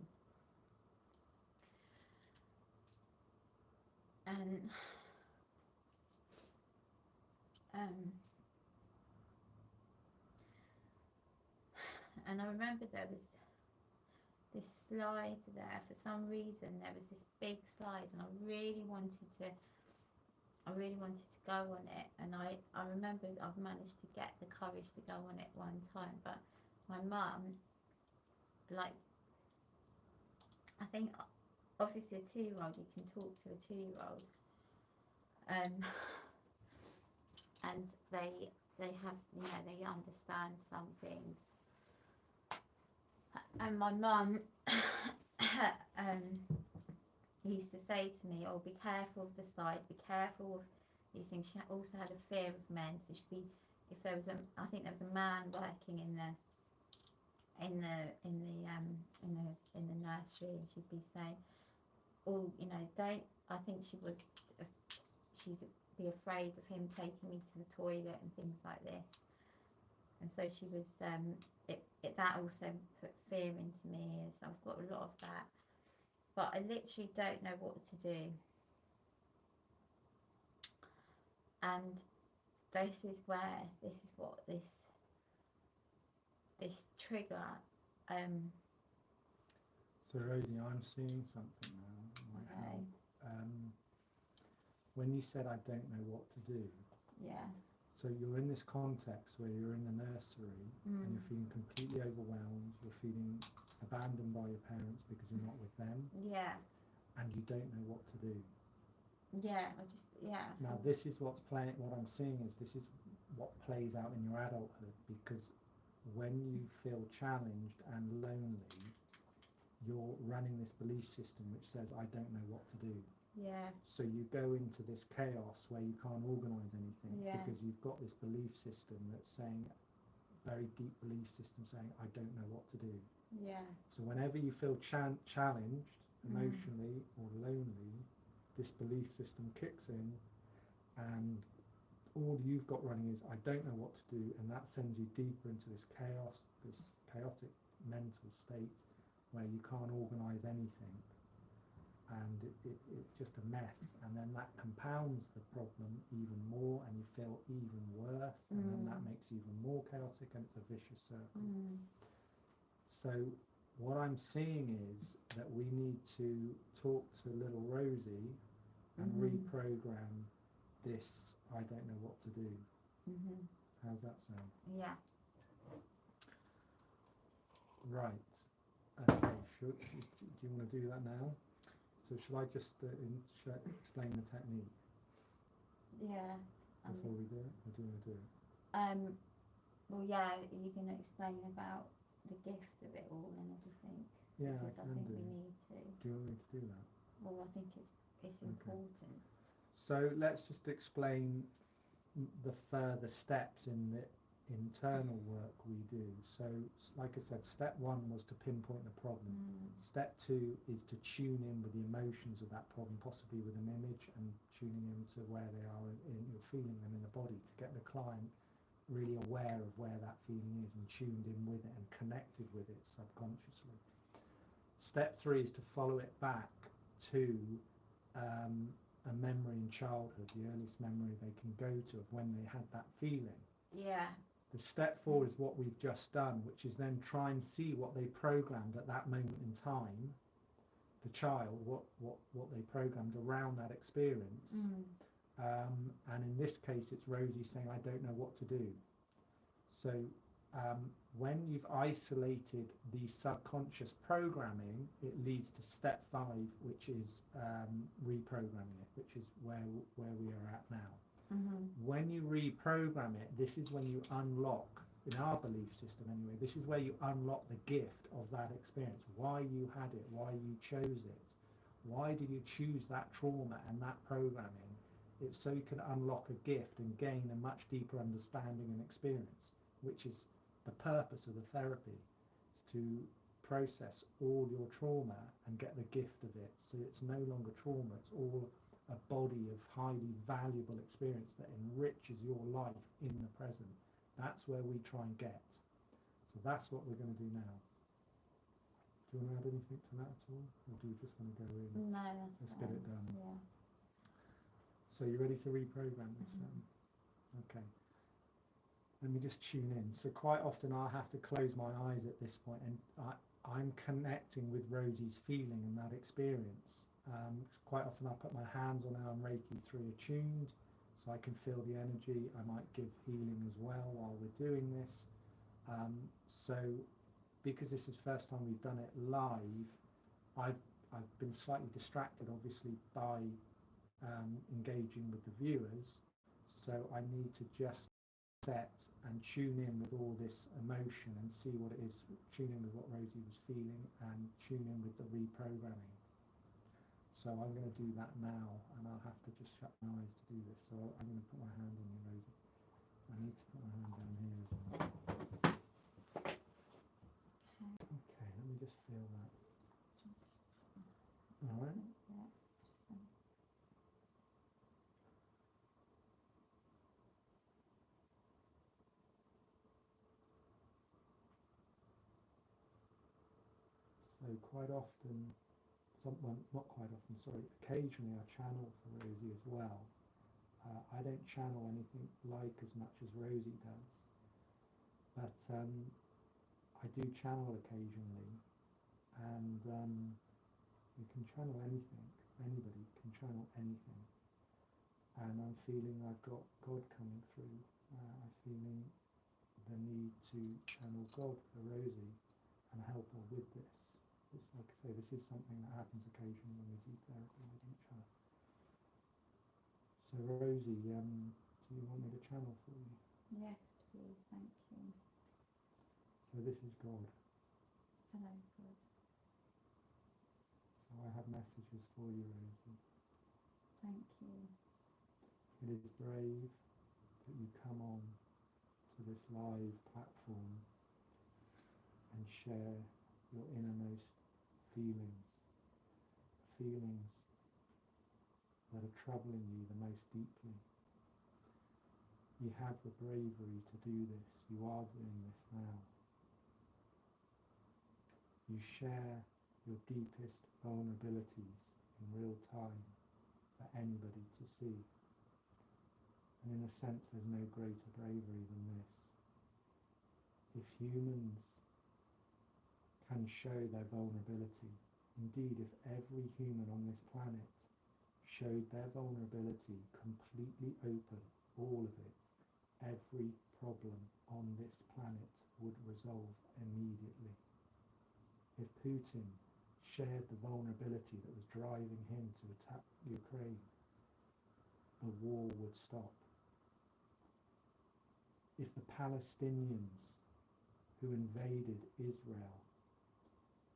And I remember there was this slide there. For some reason, there was this big slide, and I really wanted to go on it. And I remember I've managed to get the courage to go on it one time, but my mum, like, I think obviously a 2-year-old, you can talk to a 2-year-old, and they have, they understand some things. And my mum used to say to me, "Oh, be careful of the slide, be careful of these things." She also had a fear of men, so she'd be, if there was I think there was a man working in the nursery, and she'd be saying, "Oh, don't." I think she'd be afraid of him taking me to the toilet and things like this, and so she was. That also put fear into me, as I've got a lot of that, but I literally don't know what to do. And this is what this trigger. So Rosie, I'm seeing something now. Okay. When you said I don't know what to do. Yeah. So you're in this context where you're in the nursery and you're feeling completely overwhelmed, you're feeling abandoned by your parents because you're not with them. Yeah. And you don't know what to do. Yeah, Now this is what I'm seeing is this is what plays out in your adulthood, because when you feel challenged and lonely, you're running this belief system which says, I don't know what to do. Yeah. So you go into this chaos where you can't organise anything, because you've got this belief system that's saying, very deep belief system saying, I don't know what to do. Yeah. So whenever you feel challenged emotionally or lonely, this belief system kicks in, and all you've got running is, I don't know what to do, and that sends you deeper into this chaos, this chaotic mental state where you can't organise anything. And it's just a mess, and then that compounds the problem even more, and you feel even worse, and then that makes you even more chaotic, and it's a vicious circle. So what I'm seeing is that we need to talk to little Rosie and reprogram this I don't know what to do. How's that sound? Yeah. Right. Okay. Do you want to do that now? So shall I just explain the technique? Yeah. Before we do it, or do you want to do it? Well, yeah, you can explain about the gift of it all and everything. Yeah, because I can think do. we need to. Do you want me to do that? Well, I think it's important. So let's just explain the further steps in the internal work we do. So like I said, step 1 was to pinpoint the problem. Step 2 is to tune in with the emotions of that problem, possibly with an image, and tuning in to where they are in you're feeling them in the body, to get the client really aware of where that feeling is and tuned in with it and connected with it subconsciously. Step 3 is to follow it back to a memory in childhood, the earliest memory they can go to of when they had that feeling. Yeah. The step 4 is what we've just done, which is then try and see what they programmed at that moment in time, the child, what they programmed around that experience. And in this case, it's Rosie saying, I don't know what to do. So when you've isolated the subconscious programming, it leads to step 5, which is reprogramming it, which is where we are at now. When you reprogram it, this is when you unlock, in our belief system anyway, this is where you unlock the gift of that experience, why you had it, why you chose it, why did you choose that trauma and that programming. It's so you can unlock a gift and gain a much deeper understanding and experience, which is the purpose of the therapy, is to process all your trauma and get the gift of it. So it's no longer trauma, it's all a body of highly valuable experience that enriches your life in the present. That's where we try and get. So that's what we're going to do now. Do you want to add anything to that at all? Or do you just want to go in? No, Let's get it done. Yeah. So you're ready to reprogram this then? Okay. Let me just tune in. So quite often I'll have to close my eyes at this point, and I'm connecting with Rosie's feeling and that experience. Quite often I'll put my hands on her, I'm Reiki 3 attuned, so I can feel the energy. I might give healing as well while we're doing this. So because this is the first time we've done it live, I've been slightly distracted obviously by engaging with the viewers, so I need to just set and tune in with all this emotion and see what it is, tune in with what Rosie was feeling and tune in with the reprogramming. So I'm going to do that now, and I'll have to just shut my eyes to do this. So I'm going to put my hand on you, Rosie. I need to put my hand down here as well. Okay, let me just feel that. All right. So quite often, not quite often, sorry, occasionally I channel for Rosie as well. I don't channel anything like as much as Rosie does, but I do channel occasionally, and you can channel anything, anybody can channel anything, and I'm feeling I've got God coming through. I'm feeling the need to channel God for Rosie and help her with this. It's like I say, this is something that happens occasionally when we do therapy with each other. So Rosie, do you want me to channel for you? Yes, please, thank you. So this is God. Hello, God. So I have messages for you, Rosie. Thank you. It is brave that you come on to this live platform and share your innermost feelings that are troubling you the most deeply. You have the bravery to do this. You are doing this now. You share your deepest vulnerabilities in real time for anybody to see. And in a sense, there's no greater bravery than this. If humans and show their vulnerability. Indeed, if every human on this planet showed their vulnerability completely open, all of it, every problem on this planet would resolve immediately. If Putin shared the vulnerability that was driving him to attack Ukraine, the war would stop. If the Palestinians who invaded Israel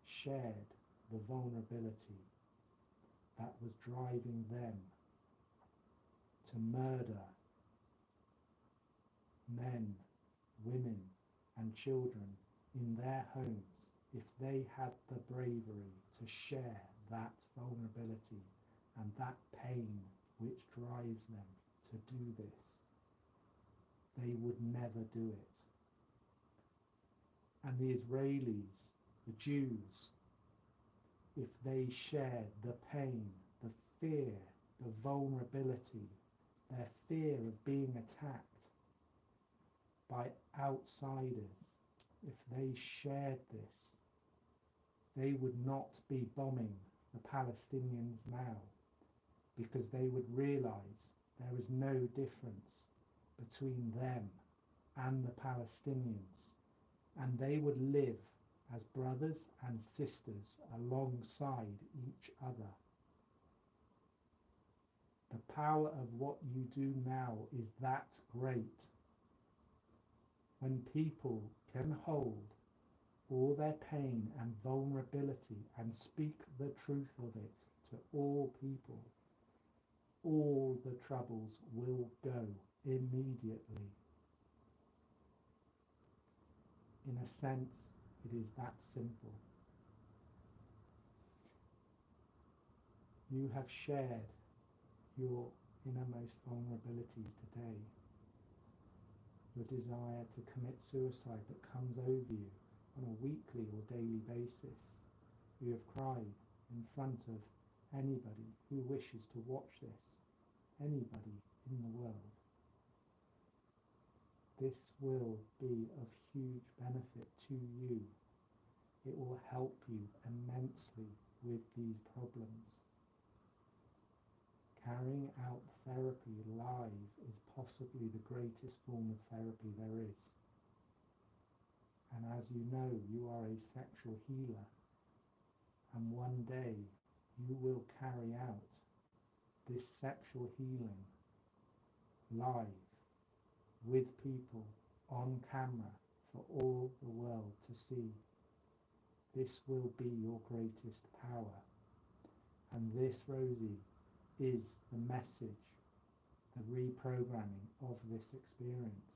shared the vulnerability that was driving them to murder men, women, and children in their homes, if they had the bravery to share that vulnerability and that pain which drives them to do this, they would never do it. And the Israelis, the Jews, if they shared the pain, the fear, the vulnerability, their fear of being attacked by outsiders, if they shared this, they would not be bombing the Palestinians now, because they would realize there is no difference between them and the Palestinians, and they would live as brothers and sisters alongside each other. The power of what you do now is that great. When people can hold all their pain and vulnerability and speak the truth of it to all people, all the troubles will go immediately. In a sense, it is that simple. You have shared your innermost vulnerabilities today. Your desire to commit suicide that comes over you on a weekly or daily basis. You have cried in front of anybody who wishes to watch this, anybody in the world. This will be of huge benefit to you. It will help you immensely with these problems. Carrying out therapy live is possibly the greatest form of therapy there is. And as you know, you are a sexual healer, and one day you will carry out this sexual healing live with people on camera for all the world to see. This will be your greatest power. And this, Rosie, is the message, the reprogramming of this experience.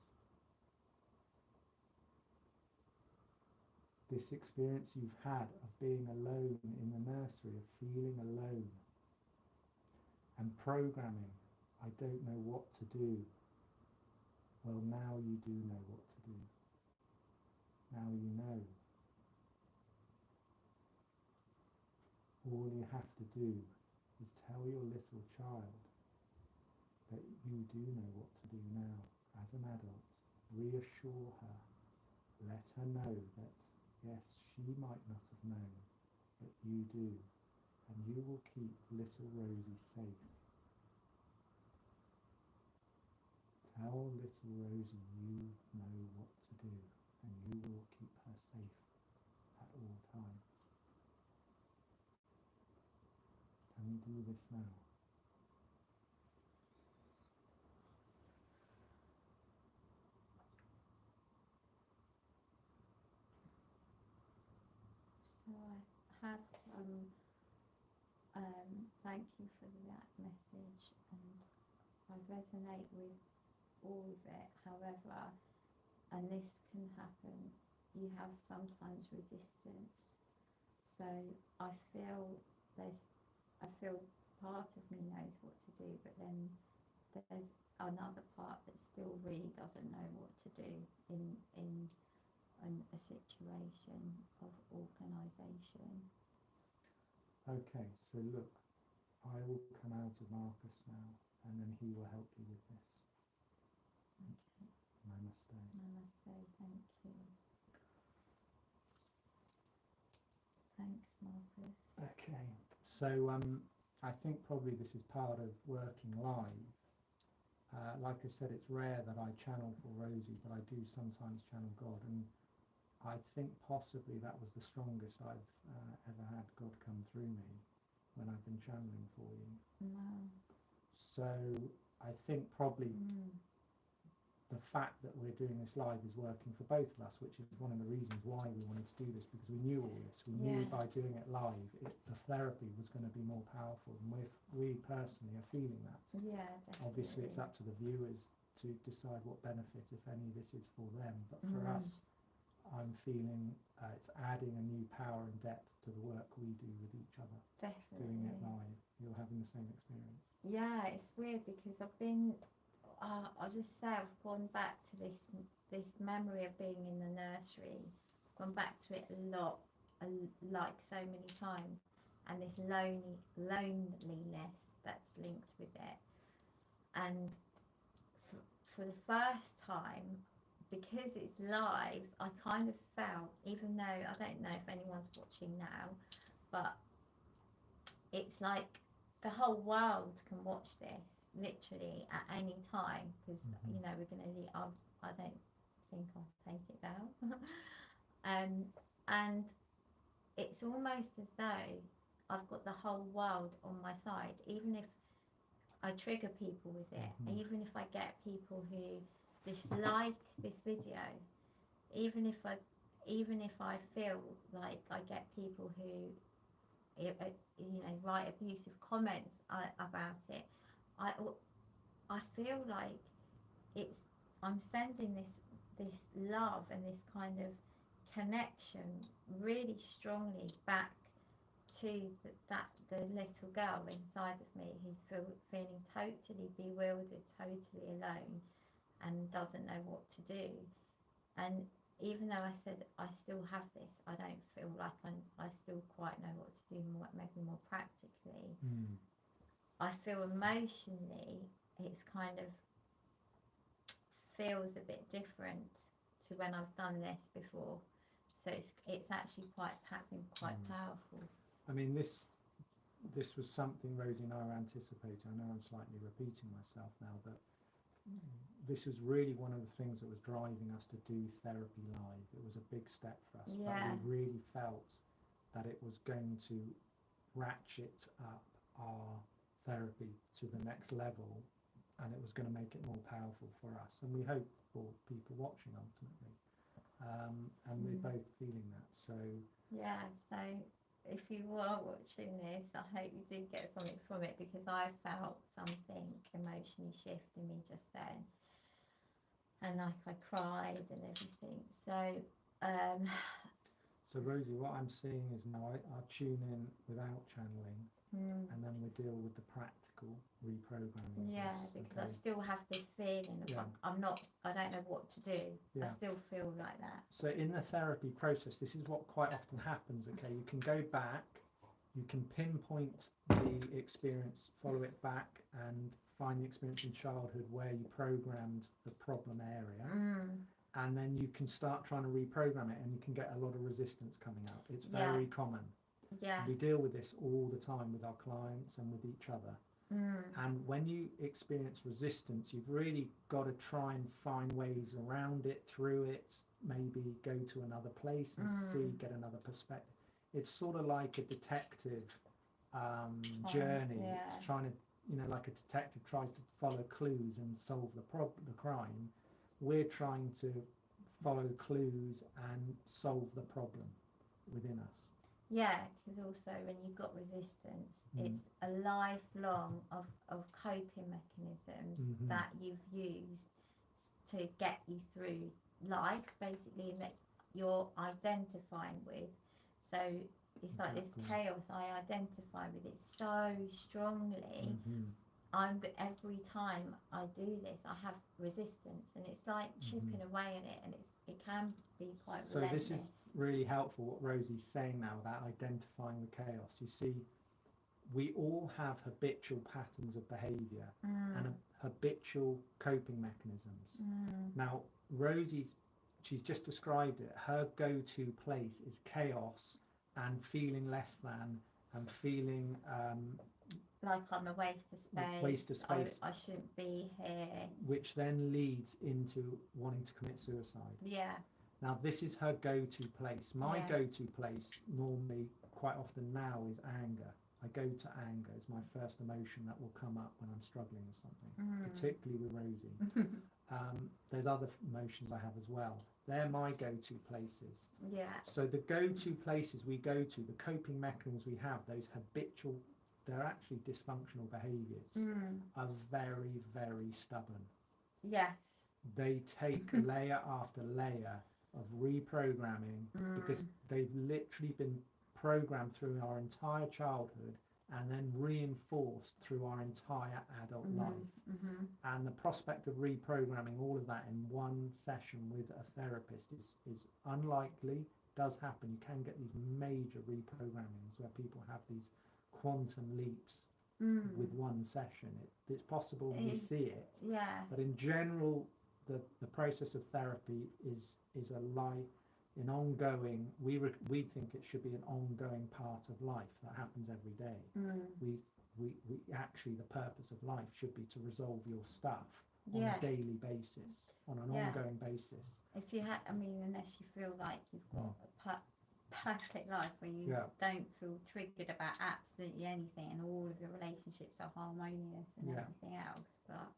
This experience you've had of being alone in the nursery, of feeling alone, and programming, I don't know what to do. Well, now you do know what to do. Now you know. All you have to do is tell your little child that you do know what to do now as an adult. Reassure her. Let her know that, yes, she might not have known, but you do. And you will keep little Rosie safe. Tell little Rosie you know what to do, and you will keep her safe at all times. Can we do this now? So I had thank you for that message, and I resonate with all of it. However, and this can happen, you have sometimes resistance. So I feel part of me knows what to do, but then there's another part that still really doesn't know what to do in a situation of organisation. Okay, so look, I will come out of Marcus now, and then he will help you with this. Okay. Namaste. Namaste, thank you. Thanks, Marcus. Okay, so I think probably this is part of working live. Like I said, it's rare that I channel for Rosie, but I do sometimes channel God, and I think possibly that was the strongest I've ever had God come through me when I've been channeling for you. No. So I think probably the fact that we're doing this live is working for both of us, which is one of the reasons why we wanted to do this, because we knew all this. We knew by doing it live, the therapy was going to be more powerful, and we personally are feeling that. Yeah, definitely. Obviously, it's up to the viewers to decide what benefit, if any, this is for them. But for us, I'm feeling it's adding a new power and depth to the work we do with each other. Definitely. Doing it live, you're having the same experience. Yeah, it's weird because I've been, I'll just say I've gone back to this memory of being in the nursery, gone back to it a lot, like so many times, and this loneliness that's linked with it. And for the first time, because it's live, I kind of felt, even though I don't know if anyone's watching now, but it's like the whole world can watch this literally at any time, because you know we're going to leave. I don't think I'll take it down. And it's almost as though I've got the whole world on my side, even if I trigger people with it, even if I get people who dislike this video, even if I feel like I get people who write abusive comments about it, I feel like I'm sending this love and this kind of connection really strongly back to the little girl inside of me who's feeling totally bewildered, totally alone, and doesn't know what to do. And even though I said I still have this, I don't feel like I still quite know what to do, maybe more practically. I feel emotionally it's kind of feels a bit different to when I've done this before. So it's actually quite powerful. I mean, this was something Rosie and I were anticipating. I know I'm slightly repeating myself now, but this was really one of the things that was driving us to do therapy live. It was a big step for us, but we really felt that it was going to ratchet up our therapy to the next level, and it was going to make it more powerful for us, and we hope for people watching ultimately. And we're both feeling that. So if you were watching this, I hope you did get something from it, because I felt something emotionally shift in me just then, and like I cried and everything. So Rosie, what I'm seeing is now I tune in without channeling, and then we deal with the practical reprogramming. Because I still have this feeling of I don't know what to do. I still feel like that. So in the therapy process, this is what quite often happens. Okay, you can go back, you can pinpoint the experience, follow it back, and find the experience in childhood where you programmed the problem area. And then you can start trying to reprogram it, and you can get a lot of resistance coming out. It's very common. We deal with this all the time with our clients and with each other. And when you experience resistance, you've really got to try and find ways around it, through it, maybe go to another place and get another perspective. It's sort of like a detective journey. It's trying to, like a detective tries to follow clues and solve the crime. We're trying to follow clues and solve the problem within us. Yeah, because also when you've got resistance, it's a lifelong of coping mechanisms that you've used to get you through life, basically, and that you're identifying with. So it's like this chaos, I identify with it so strongly. Every time I do this, I have resistance, and it's like chipping away at it, and it can be quite relentless. This is really helpful what Rosie's saying now about identifying the chaos. You see, we all have habitual patterns of behaviour and habitual coping mechanisms. Now, she's just described it. Her go-to place is chaos and feeling less than, and feeling like I'm a waste of space. Waste of space. I shouldn't be here. which then leads into wanting to commit suicide. Yeah. Now, this is her go-to place. My Yeah. go-to place normally, quite often now, is anger. I go to anger as my first emotion that will come up when I'm struggling with something, particularly with Rosie. There's other emotions I have as well. They're my go-to places. Yeah. So the go-to places we go to, the coping mechanisms we have, those habitual, they're actually dysfunctional behaviours, are very, very stubborn. Yes. They take layer after layer of reprogramming because they've literally been programmed through our entire childhood and then reinforced through our entire adult life. And the prospect of reprogramming all of that in one session with a therapist is unlikely. Does happen. You can get these major reprogrammings where people have these quantum leaps with one session. It's possible, we see it. Yeah. But in general, the process of therapy is an ongoing. We think it should be an ongoing part of life that happens every day. We actually, the purpose of life should be to resolve your stuff on a daily basis, on an ongoing basis. If you had, I mean, unless you feel like you've got a perfect life where you don't feel triggered about absolutely anything and all of your relationships are harmonious and everything else, but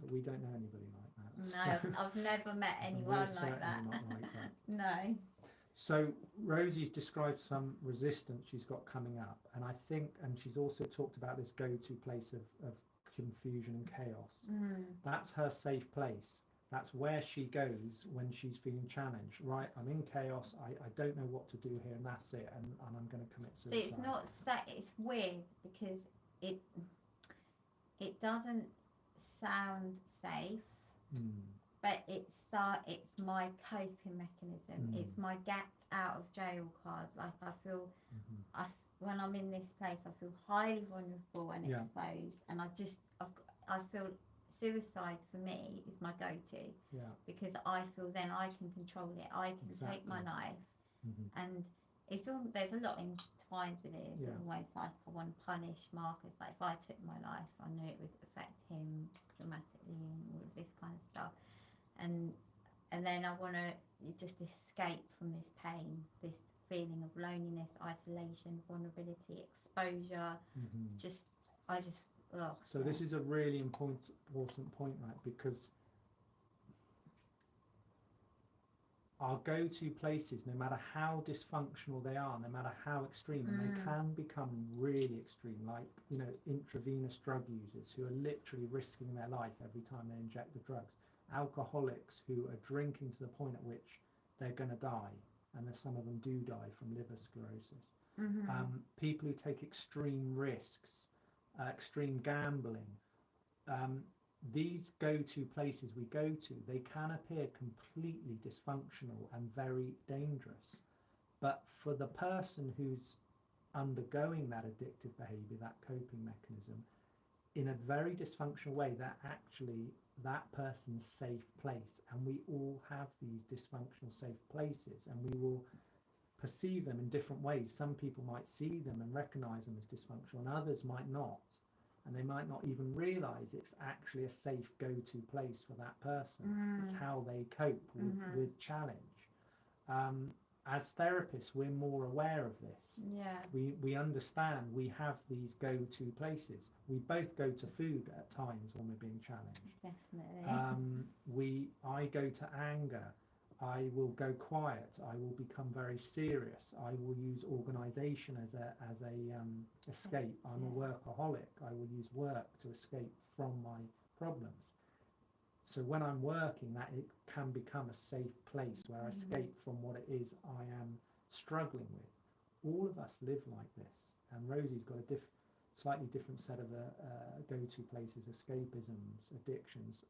but we don't know anybody like that. No, I've never met anyone like that. Not like that. No. So Rosie's described some resistance she's got coming up, and I think, and she's also talked about this go-to place of confusion and chaos. That's her safe place. That's where she goes when she's feeling challenged. Right, I'm in chaos. I don't know what to do here, and that's it. And I'm going to commit suicide. See, it's not. It's weird because it doesn't sound safe, but it's my coping mechanism. It's my get out of jail cards. Like I feel, when I'm in this place, I feel highly vulnerable and exposed, and I feel. Suicide for me is my go-to because I feel then I can control it. I can take my life, and it's all there's a lot intertwined with it. It's almost like I want to punish Marcus. Like if I took my life, I knew it would affect him dramatically and all of this kind of stuff. And then I want to just escape from this pain, this feeling of loneliness, isolation, vulnerability, exposure. So this is a really important point, right? Because our go-to places, no matter how dysfunctional they are, no matter how extreme, and they can become really extreme, like, you know, intravenous drug users who are literally risking their life every time they inject the drugs, alcoholics who are drinking to the point at which they're going to die, and some of them do die from liver sclerosis. People who take extreme risks, extreme gambling, these go-to places we go to, they can appear completely dysfunctional and very dangerous, but for the person who's undergoing that addictive behavior, that coping mechanism, in a very dysfunctional way, that actually that person's safe place. And we all have these dysfunctional safe places, and we will perceive them in different ways. Some people might see them and recognize them as dysfunctional, and others might not, and they might not even realize it's actually a safe go-to place for that person. It's how they cope with challenge. As therapists, we're more aware of this. We understand we have these go-to places. We both go to food at times when we're being challenged. Definitely. I go to anger. I will go quiet. I will become very serious. I will use organisation as a escape. I'm a workaholic. I will use work to escape from my problems. So when I'm working, that it can become a safe place where I escape from what it is I am struggling with. All of us live like this, and Rosie's got a slightly different set of go-to places, escapisms, addictions,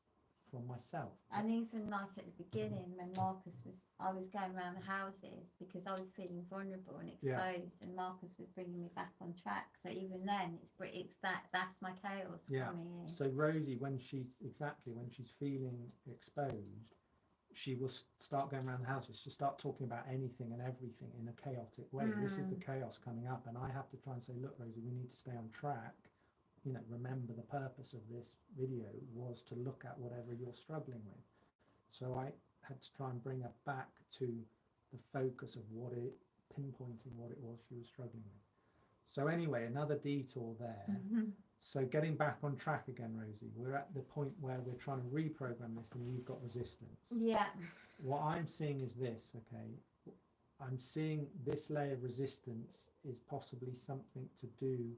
from myself. And even like at the beginning when I was going around the houses because I was feeling vulnerable and exposed, and Marcus was bringing me back on track. So even then that's my chaos coming in. So Rosie, when she's feeling exposed, she will start going around the house. She'll start talking about anything and everything in a chaotic way. This is the chaos coming up, and I have to try and say, look, Rosie, we need to stay on track. You know, remember the purpose of this video was to look at whatever you're struggling with. So I had to try and bring her back to the focus of pinpointing what it was she was struggling with. So anyway, another detour there. So getting back on track again, Rosie, we're at the point where we're trying to reprogram this, and you've got resistance. Yeah. What I'm seeing is this, okay? I'm seeing this layer of resistance is possibly something to do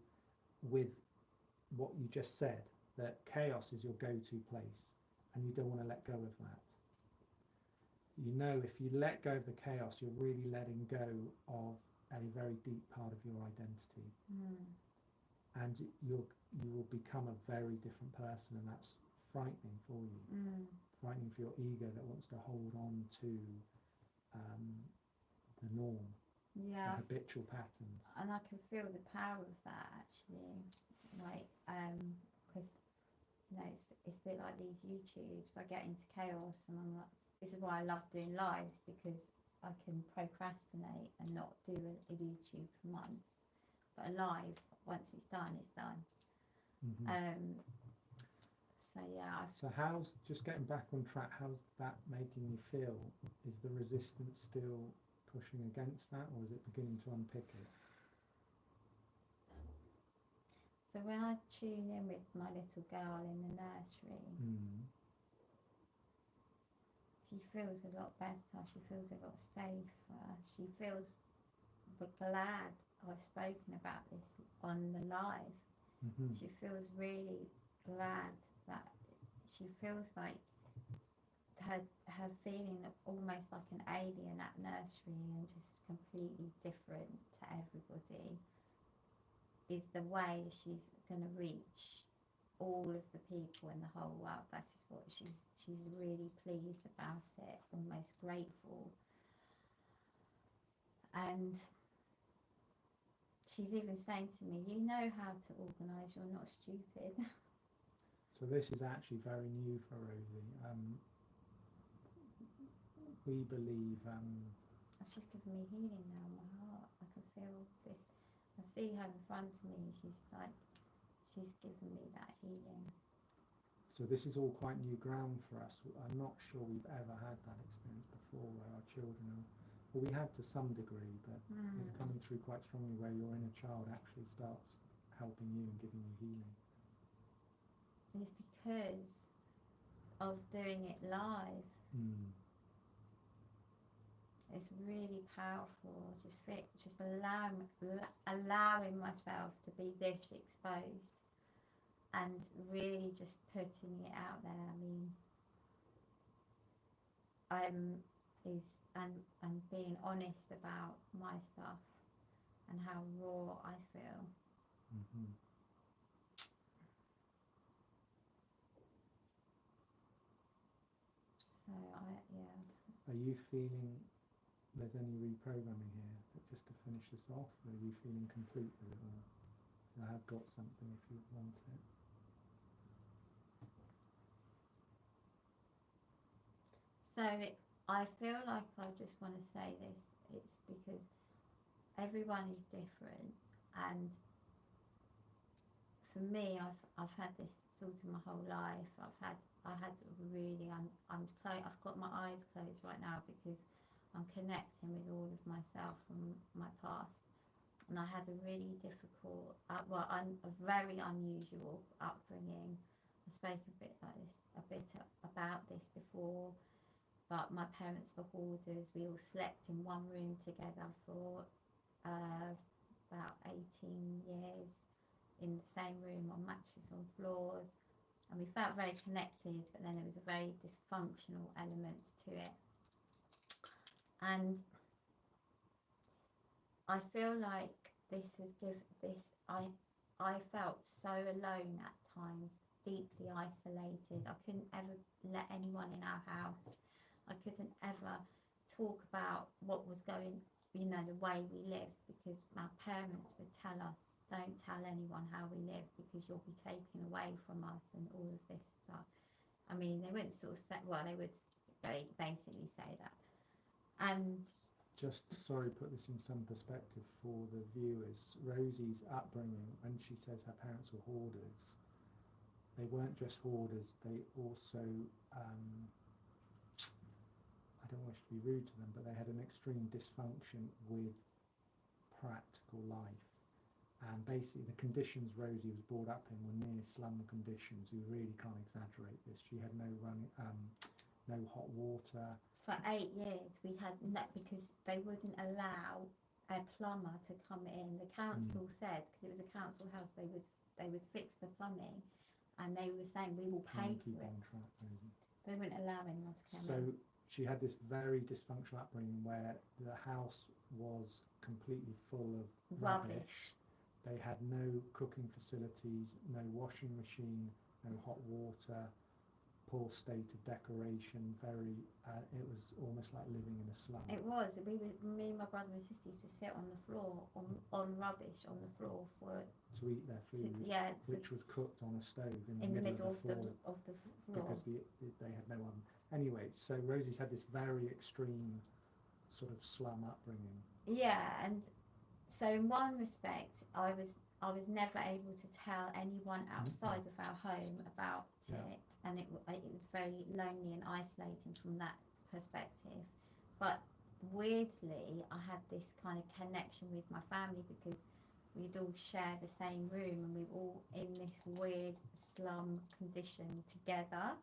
with what you just said, that chaos is your go-to place, and you don't want to let go of that. You know, if you let go of the chaos, you're really letting go of a very deep part of your identity. And you will become a very different person, and that's frightening for you. Frightening for your ego that wants to hold on to the norm, the habitual patterns. And I can feel the power of that, actually. Like, because, you know, it's a bit like these YouTubes. I get into chaos, and I'm like, this is why I love doing lives, because I can procrastinate and not do a YouTube for months. But a live, once it's done, it's done. So yeah. So how's, just getting back on track, how's that making you feel? Is the resistance still pushing against that, or is it beginning to unpick it? So when I tune in with my little girl in the nursery, she feels a lot better. She feels a lot safer. She feels glad I've spoken about this on the live. She feels really glad that she feels like her feeling of almost like an alien at nursery and just completely different to everybody is the way she's going to reach all of the people in the whole world. That is what she's really pleased about it, almost grateful. And she's even saying to me, you know how to organise, you're not stupid. So this is actually very new for Rosie. We believe... It's just giving me healing now in my heart. I can feel this. I see her in front of me. She's giving me that healing. So this is all quite new ground for us. I'm not sure we've ever had that experience before, where our children are... Well, we have to some degree, but it's coming through quite strongly where your inner child actually starts helping you and giving you healing. It's because of doing it live. It's really powerful. Just allowing myself to be this exposed and really just putting it out there. I mean, and being honest about my stuff and how raw I feel. So Are you feeling there's any reprogramming here? But just to finish this off, are you feeling complete with it, or I have got something if you want it? So I feel like I just want to say this. It's because everyone is different, and for me, I've had this sort of my whole life. I've got my eyes closed right now because I'm connecting with all of myself from my past, and I had a really difficult, a very unusual upbringing. I spoke a bit about this before, but my parents were hoarders. We all slept in one room together for about 18 years in the same room on mattresses on floors, and we felt very connected, but then there was a very dysfunctional element to it. And I feel like I felt so alone at times, deeply isolated. I couldn't ever let anyone in our house. I couldn't ever talk about what was going, the way we lived, because my parents would tell us, don't tell anyone how we live because you'll be taken away from us and all of this stuff. I mean, they wouldn't sort of say, well, they would basically say that. And just, sorry, put this in some perspective for the viewers. Rosie's upbringing, when she says her parents were hoarders, they weren't just hoarders, they also, I don't wish to be rude to them, but they had an extreme dysfunction with practical life. And basically the conditions Rosie was brought up in were near slum conditions. We really can't exaggerate this. She had no hot water. For 8 years we had no, because they wouldn't allow a plumber to come in. The council said, because it was a council house, they would fix the plumbing, and they were saying we will pay for it. They wouldn't allow anyone to come in. So she had this very dysfunctional upbringing where the house was completely full of rubbish. They had no cooking facilities, no washing machine, no hot water, poor state of decoration. It was almost like living in a slum. It was. Me and my brother and sister used to sit on the floor, on rubbish on the floor to eat their food, which was cooked on a stove in the middle of the floor. Because they had no oven. Anyway, so Rosie's had this very extreme sort of slum upbringing. Yeah, and so in one respect, I was never able to tell anyone outside of our home about it, and it was very lonely and isolating from that perspective. But weirdly, I had this kind of connection with my family because we'd all share the same room and we were all in this weird slum condition together.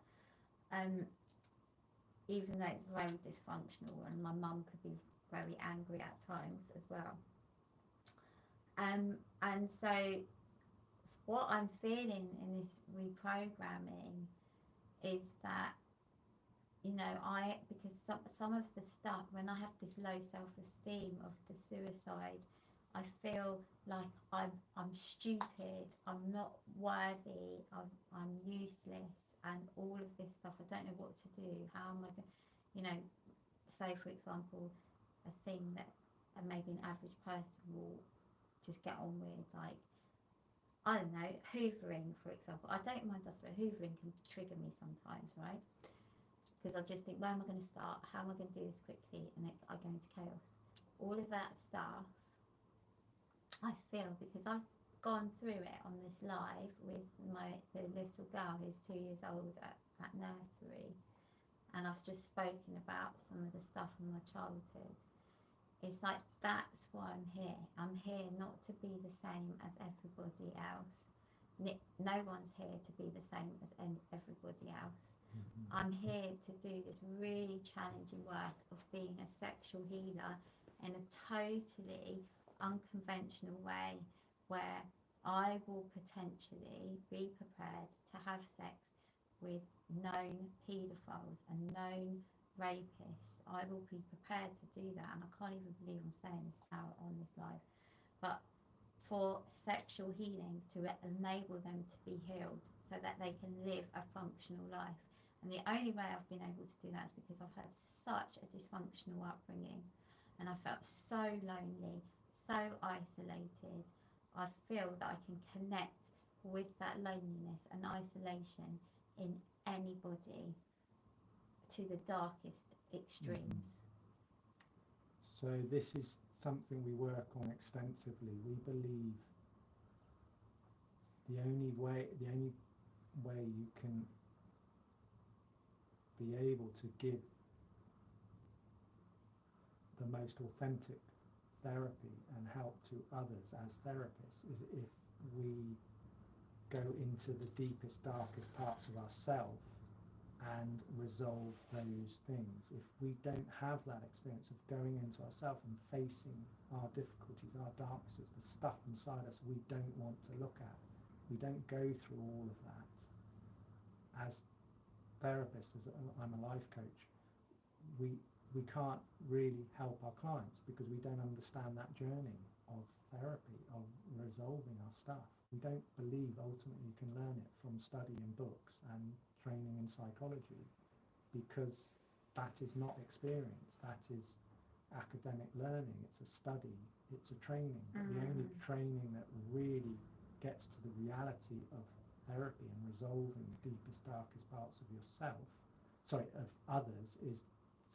Even though it's very dysfunctional, and my mum could be very angry at times as well. And so what I'm feeling in this reprogramming is that, because some of the stuff, when I have this low self-esteem of the suicide, I feel like I'm stupid, I'm not worthy, I'm useless, and all of this stuff. I don't know what to do. How am I going to, say for example, a thing that maybe an average person will just get on with, like, I don't know, hoovering, for example. I don't mind us, but hoovering can trigger me sometimes, right? Because I just think, where am I going to start? How am I going to do this quickly? And I go into chaos. All of that stuff, I feel, because I've gone through it on this live with the little girl who's 2 years old at nursery, and I've just spoken about some of the stuff from my childhood. It's like, that's why I'm here. I'm here not to be the same as everybody else. No one's here to be the same as everybody else. I'm here to do this really challenging work of being a sexual healer in a totally unconventional way, where I will potentially be prepared to have sex with known paedophiles and known rapists. I will be prepared to do that, and I can't even believe I'm saying this out on this live, but for sexual healing, to enable them to be healed so that they can live a functional life. And the only way I've been able to do that is because I've had such a dysfunctional upbringing, and I felt so lonely, so isolated. I feel that I can connect with that loneliness and isolation in anybody to the darkest extremes. So this is something we work on extensively. We believe the only way you can be able to give the most authentic therapy and help to others as therapists is if we go into the deepest, darkest parts of ourselves and resolve those things. If we don't have that experience of going into ourselves and facing our difficulties, our darknesses, the stuff inside us we don't want to look at, we don't go through all of that. As therapists, I'm a life coach, we can't really help our clients because we don't understand that journey of therapy, of resolving our stuff. We don't believe ultimately you can learn it from studying books and training in psychology, because that is not experience, that is academic learning, it's a study, it's a training. But the only training that really gets to the reality of therapy and resolving the deepest, darkest parts of yourself of others, is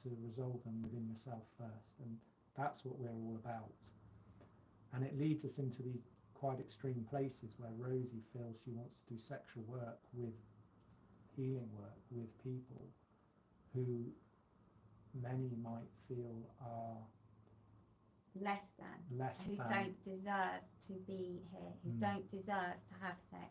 to resolve them within yourself first, and that's what we're all about. And it leads us into these quite extreme places where Rosie feels she wants to do sexual work with healing work with people who many might feel are less than, who don't deserve to be here, who don't deserve to have sex.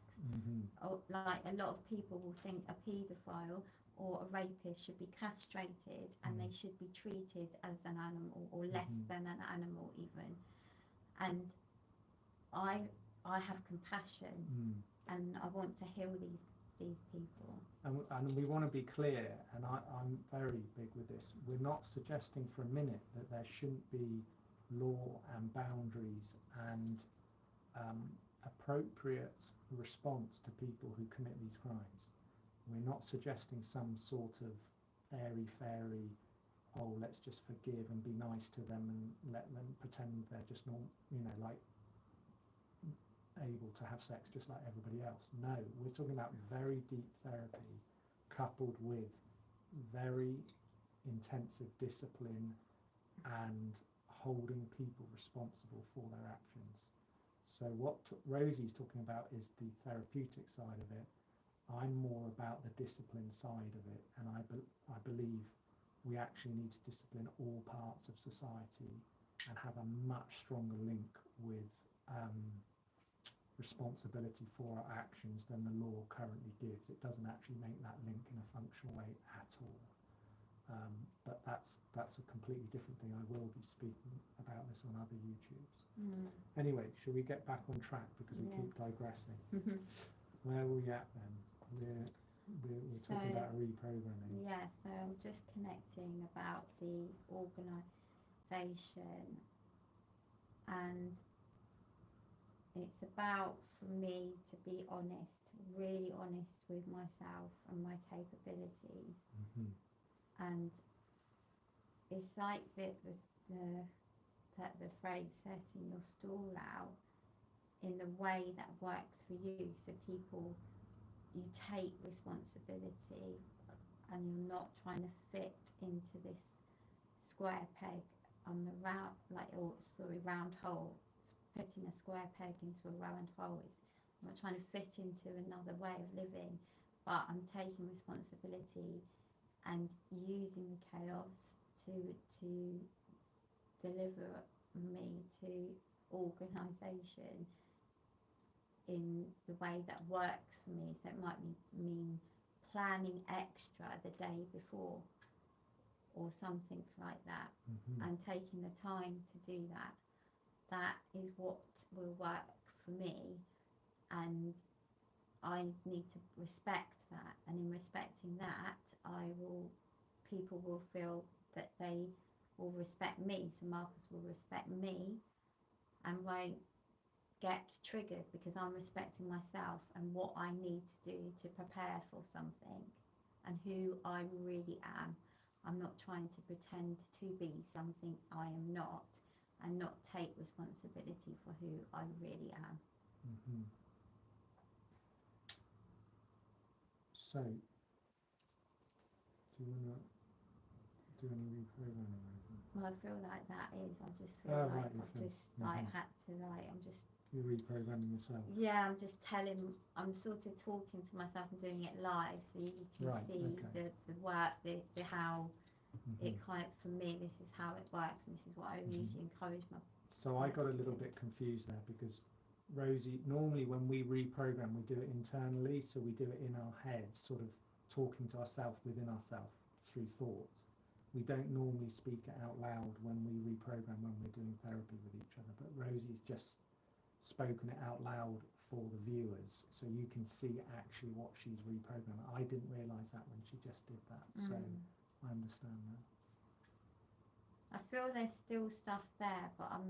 Or, like, a lot of people will think a paedophile or a rapist should be castrated and they should be treated as an animal, or less than an animal even. And I have compassion, and I want to heal these people. And we want to be clear, and I'm very big with this. We're not suggesting for a minute that there shouldn't be law and boundaries and appropriate response to people who commit these crimes. We're not suggesting some sort of airy-fairy, oh, let's just forgive and be nice to them and let them pretend they're just normal, like able to have sex just like everybody else. No, we're talking about very deep therapy coupled with very intensive discipline and holding people responsible for their actions. So what Rosie's talking about is the therapeutic side of it. I'm more about the discipline side of it, and I believe we actually need to discipline all parts of society and have a much stronger link with responsibility for our actions than the law currently gives. It doesn't actually make that link in a functional way at all. But that's a completely different thing. I will be speaking about this on other YouTubes. Anyway, shall we get back on track, because we keep digressing? Where are we at then? We're talking about reprogramming. Yeah, so I'm just connecting about the organisation, and it's about, for me, to be honest, really honest with myself and my capabilities. And it's like the phrase, setting your stall out in the way that works for you. So you take responsibility, and you're not trying to fit into this square peg on the round hole. Putting a square peg into a round hole. I'm not trying to fit into another way of living, but I'm taking responsibility and using the chaos to deliver me to organisation in the way that works for me. So it might mean planning extra the day before or something like that, and taking the time to do that. That is what will work for me, and I need to respect that. And in respecting that, people will feel that they will respect me. So Marcus will respect me and won't get triggered, because I'm respecting myself and what I need to do to prepare for something and who I really am. I'm not trying to pretend to be something I am not, and not take responsibility for who I really am. So, do you want to do any reprogramming? Well, I feel like that is. I just feel like right, I've just had to I'm just. You're reprogramming yourself. Yeah, I'm just I'm sort of talking to myself and doing it live, so you can see the work, the how it kind of, for me, this is how it works, and this is what I usually encourage my. So I got a little bit confused there, because Rosie, normally when we reprogram, we do it internally, so we do it in our heads, sort of talking to ourselves within ourselves through thought. We don't normally speak it out loud when we reprogram, when we're doing therapy with each other, but Rosie's just spoken it out loud for the viewers, so you can see actually what she's reprogramming. I didn't realise that when she just did that, so I understand that. I feel there's still stuff there, but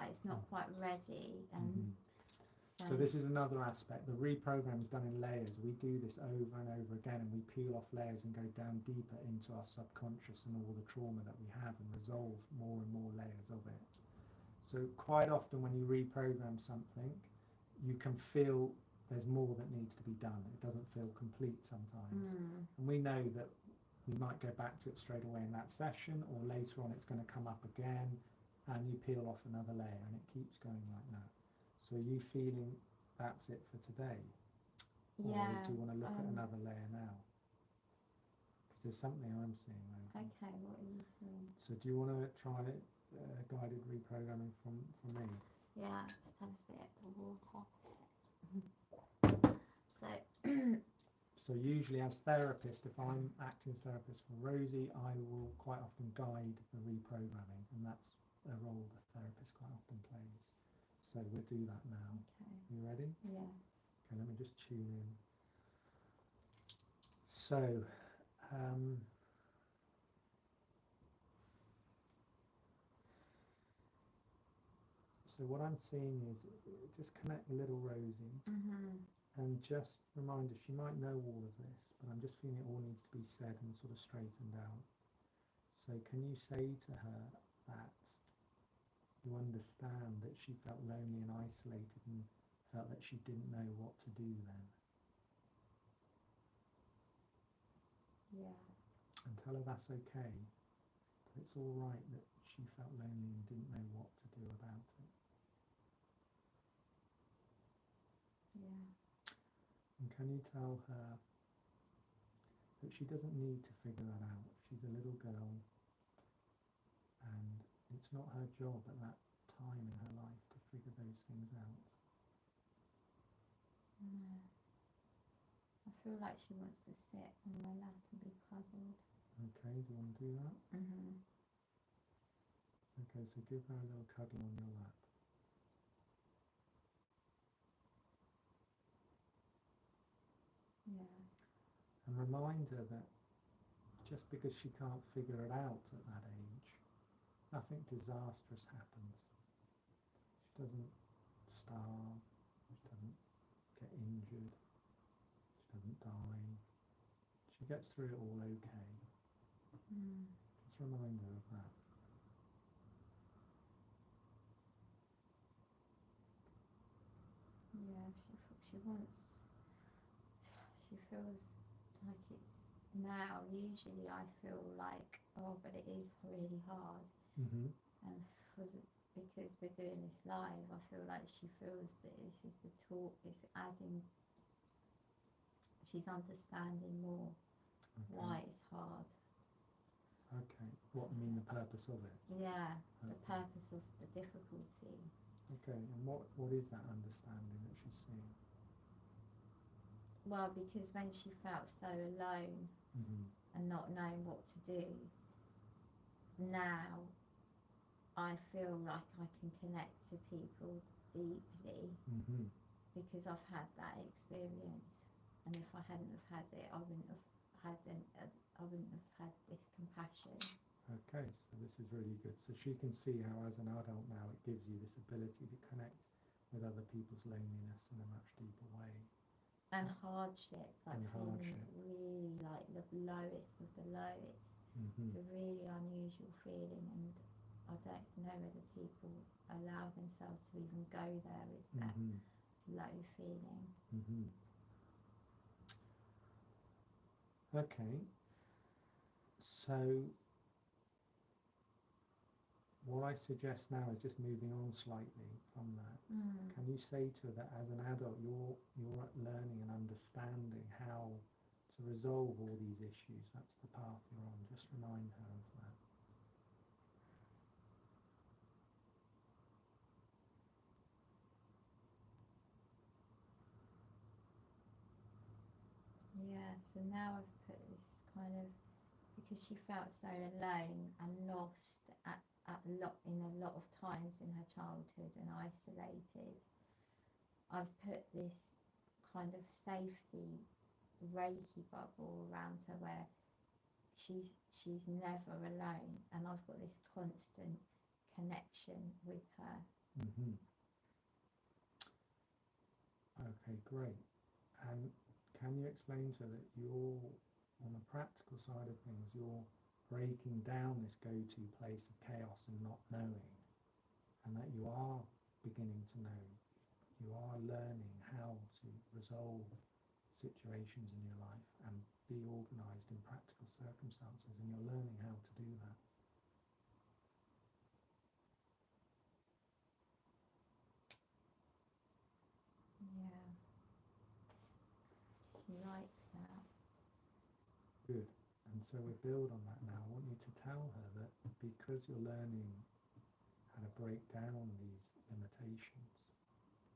it's not quite ready. And so this is another aspect. The reprogram is done in layers. We do this over and over again, and we peel off layers and go down deeper into our subconscious and all the trauma that we have, and resolve more and more layers of it. So quite often when you reprogram something, you can feel there's more that needs to be done. It doesn't feel complete sometimes. And we know that we might go back to it straight away in that session, or later on it's going to come up again and you peel off another layer, and it keeps going like that. So are you feeling that's it for today? Yeah. Or do you want to look at another layer now? Because there's something I'm seeing, Rosie. Okay, what are you seeing? So do you want to try guided reprogramming from me? Yeah, just have a sip of water. So So usually as therapist, if I'm acting as therapist for Rosie, I will quite often guide the reprogramming, and that's a role the therapist quite often plays. So we'll do that now. okay. You ready? Yeah. Okay, let me just tune in. So, so what I'm seeing is just connect little Rosie. And just remind her, she might know all of this, but I'm just feeling it all needs to be said and sort of straightened out. So can you say to her that you understand that she felt lonely and isolated and felt that she didn't know what to do then? Yeah. And tell her that's okay, that it's all right that she felt lonely and didn't know what to do about it. Yeah. And can you tell her that she doesn't need to figure that out? She's a little girl, and it's not her job at that time in her life to figure those things out. No. I feel like she wants to sit on my lap and be cuddled. Okay, do you want to do that? Okay, so give her a little cuddle on your lap. Yeah. And remind her that just because she can't figure it out at that age, nothing disastrous happens. She doesn't starve, she doesn't get injured, she doesn't die. She gets through it all okay. Just remind her of that. Yeah, she wants, she feels like it's now, usually I feel like, oh, but it is really hard. And because we're doing this live, I feel like she feels that this is the talk, it's adding, she's understanding more why it's hard. Okay, what mean the purpose of it? Yeah, the purpose of the difficulty. Okay, and what is that understanding that she's seeing? Well, because when she felt so alone and not knowing what to do, now I feel like I can connect to people deeply because I've had that experience, and if I hadn't have had it, I wouldn't have had this compassion. Okay, so this is really good. So she can see how as an adult now it gives you this ability to connect with other people's loneliness in a much deeper way. And hardship, like and feeling hardship. really like the lowest of the lowest. It's a really unusual feeling, and I don't know whether people allow themselves to even go there with that low feeling. Okay, so what I suggest now is just moving on slightly from that. Can you say to her that as an adult you're learning and understanding how to resolve all these issues? That's the path you're on. Just remind her of that. Yeah, so now I've put this kind of, because she felt so alone and lost in a lot of times in her childhood and isolated, I've put this kind of safety Reiki bubble around her where she's never alone, and I've got this constant connection with her. Okay, great. And can you explain to her that you're, on the practical side of things, you're breaking down this go-to place of chaos and not knowing, and that you are beginning to know, you are learning how to resolve situations in your life and be organised in practical circumstances, and you're learning how to do that. Yeah. She likes that. Good. And so we build on that now. I want you to tell her that because you're learning how to break down these limitations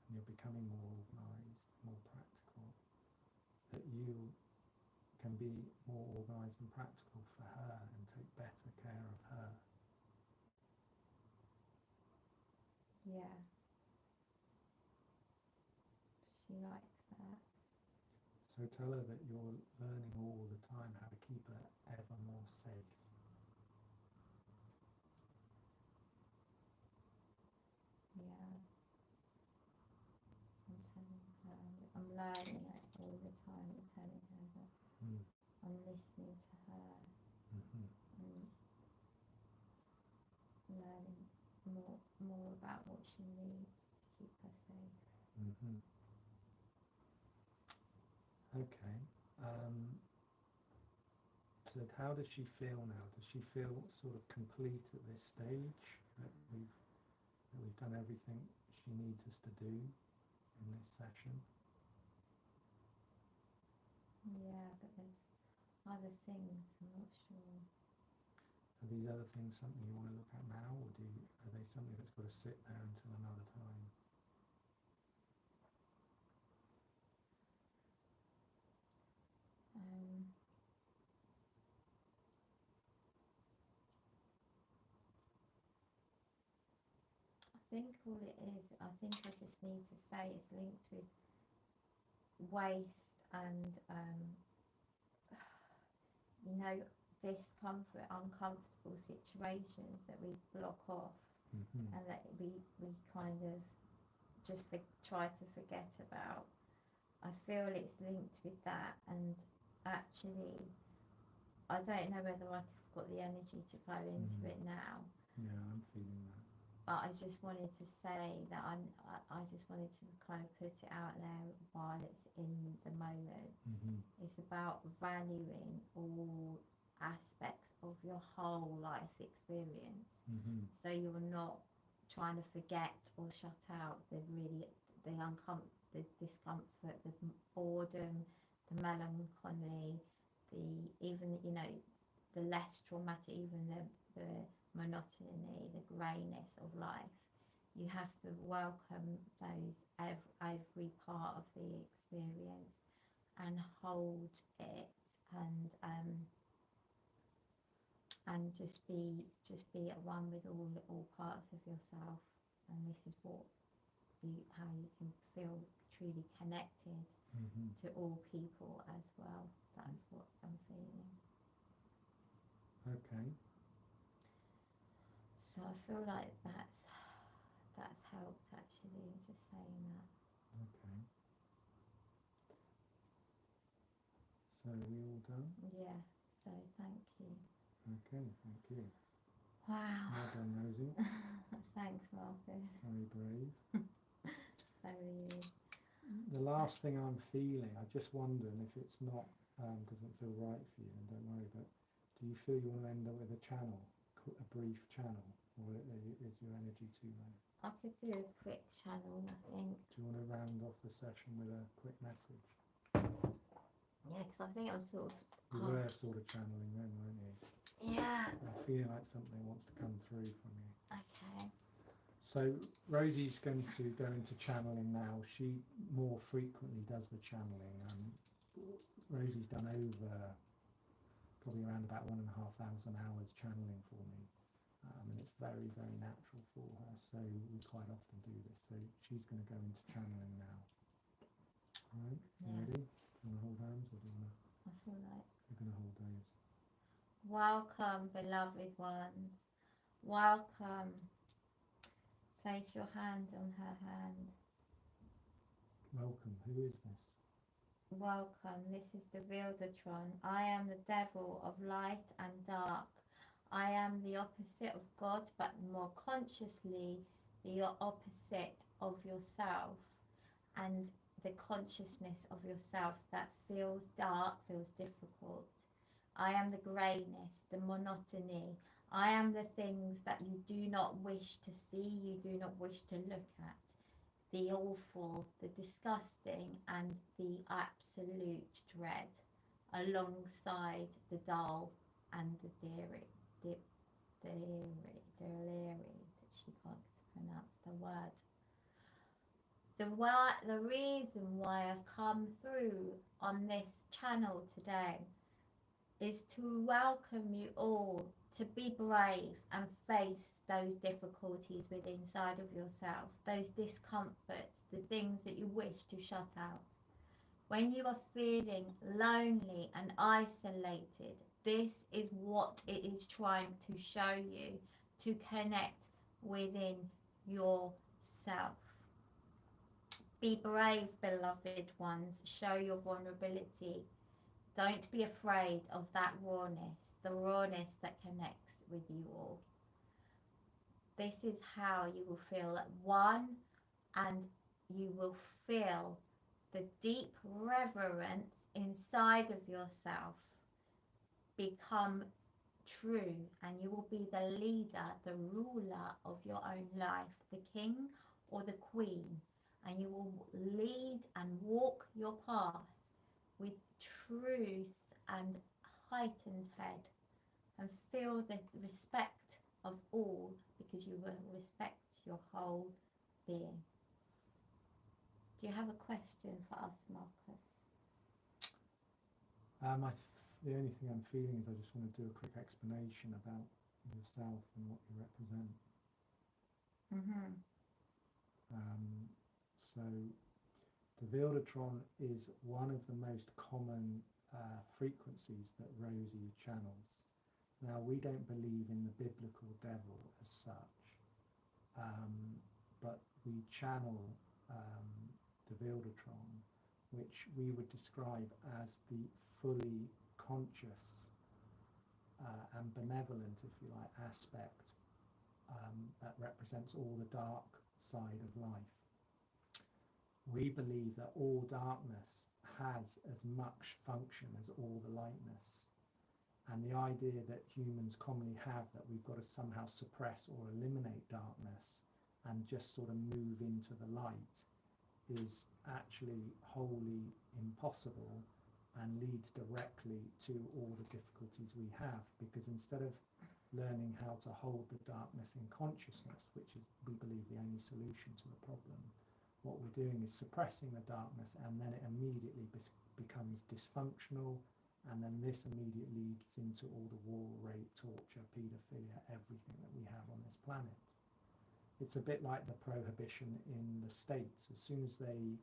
and you're becoming more organised, more practical, that you can be more organised and practical for her and take better care of her. Yeah. She likes that. So tell her that you're learning all the time how to keep her ever more safe. Yeah. I'm telling her, I'm learning it all the time. I'm telling her that I'm listening to her and learning more about what she needs to keep her safe. Okay. So how does she feel now? Does she feel sort of complete at this stage, that we've done everything she needs us to do in this session? Yeah, but there's other things, I'm not sure. Are these other things something you want to look at now, or are they something that's got to sit there until another time? I think all it is, I think I just need to say it's linked with waste and discomfort, uncomfortable situations that we block off and that we kind of just try to forget about. I feel it's linked with that, and actually I don't know whether I've got the energy to go into it now. Yeah, I'm feeling that. But I just wanted to say that I just wanted to kind of put it out there while it's in the moment. It's about valuing all aspects of your whole life experience. So you're not trying to forget or shut out the discomfort, the boredom, the melancholy, the less traumatic, even the monotony, the greyness of life. You have to welcome those every part of the experience and hold it and just be at one with all parts of yourself. And this is how you can feel truly connected to all people as well. That's what I'm feeling. Okay. So I feel like that's helped, actually, just saying that. Okay. So are we all done? Yeah, so thank you. Okay, thank you. Wow. Well done, Rosie. Thanks, Marcus. Very brave. So you. The last thing I'm feeling, I'm just wondering if it's not, doesn't feel right for you, and don't worry, but do you feel you want to end up with a channel, a brief channel, or is your energy too low? I could do a quick channel, I think. Do you want to round off the session with a quick message? Yeah, because I think I'm sort of... You were sort of channeling then, weren't you? Yeah. I'm feeling like something wants to come through from you. Okay. So Rosie's going to go into channeling now. She more frequently does the channeling. Rosie's done over probably around about 1,500 hours channeling for me. And it's very, very natural for her. So we quite often do this. So she's going to go into channeling now. All right, you ready? Do you want to hold hands, or do you want to? I feel like... You're going to hold those. Welcome, beloved ones. Welcome. Place your hand on her hand. Welcome. Who is this? Welcome. This is the Wildertron. I am the devil of light and dark. I am the opposite of God, but more consciously the opposite of yourself. And the consciousness of yourself that feels dark, feels difficult. I am the greyness, the monotony. I am the things that you do not wish to see, you do not wish to look at. The awful, the disgusting, and the absolute dread, alongside the dull and the delirium, that she can't pronounce the word. The reason why I've come through on this channel today is to welcome you all to be brave and face those difficulties within inside of yourself, those discomforts, the things that you wish to shut out. When you are feeling lonely and isolated, this is what it is trying to show you, to connect within yourself. Be brave, beloved ones. Show your vulnerability. Don't be afraid of that rawness, the rawness that connects with you all. This is how you will feel at one, and you will feel the deep reverence inside of yourself become true, and you will be the leader, the ruler of your own life, the king or the queen, and you will lead and walk your path with truth and heightened head, and feel the respect of all, because you will respect your whole being. Do you have a question for us, Marcus? The only thing I'm feeling is I just want to do a quick explanation about yourself and what you represent. So the Wildertron is one of the most common frequencies that Rosie channels. Now, we don't believe in the biblical devil as such, but we channel the Wildertron, which we would describe as the fully conscious and benevolent, if you like, aspect that represents all the dark side of life. We believe that all darkness has as much function as all the lightness. And the idea that humans commonly have, that we've got to somehow suppress or eliminate darkness and just sort of move into the light, is actually wholly impossible and leads directly to all the difficulties we have. Because instead of learning how to hold the darkness in consciousness, which is, we believe, the only solution to the problem, what we're doing is suppressing the darkness, and then it immediately becomes dysfunctional, and then this immediately leads into all the war, rape, torture, paedophilia, everything that we have on this planet. It's a bit like the prohibition in the States. As soon as they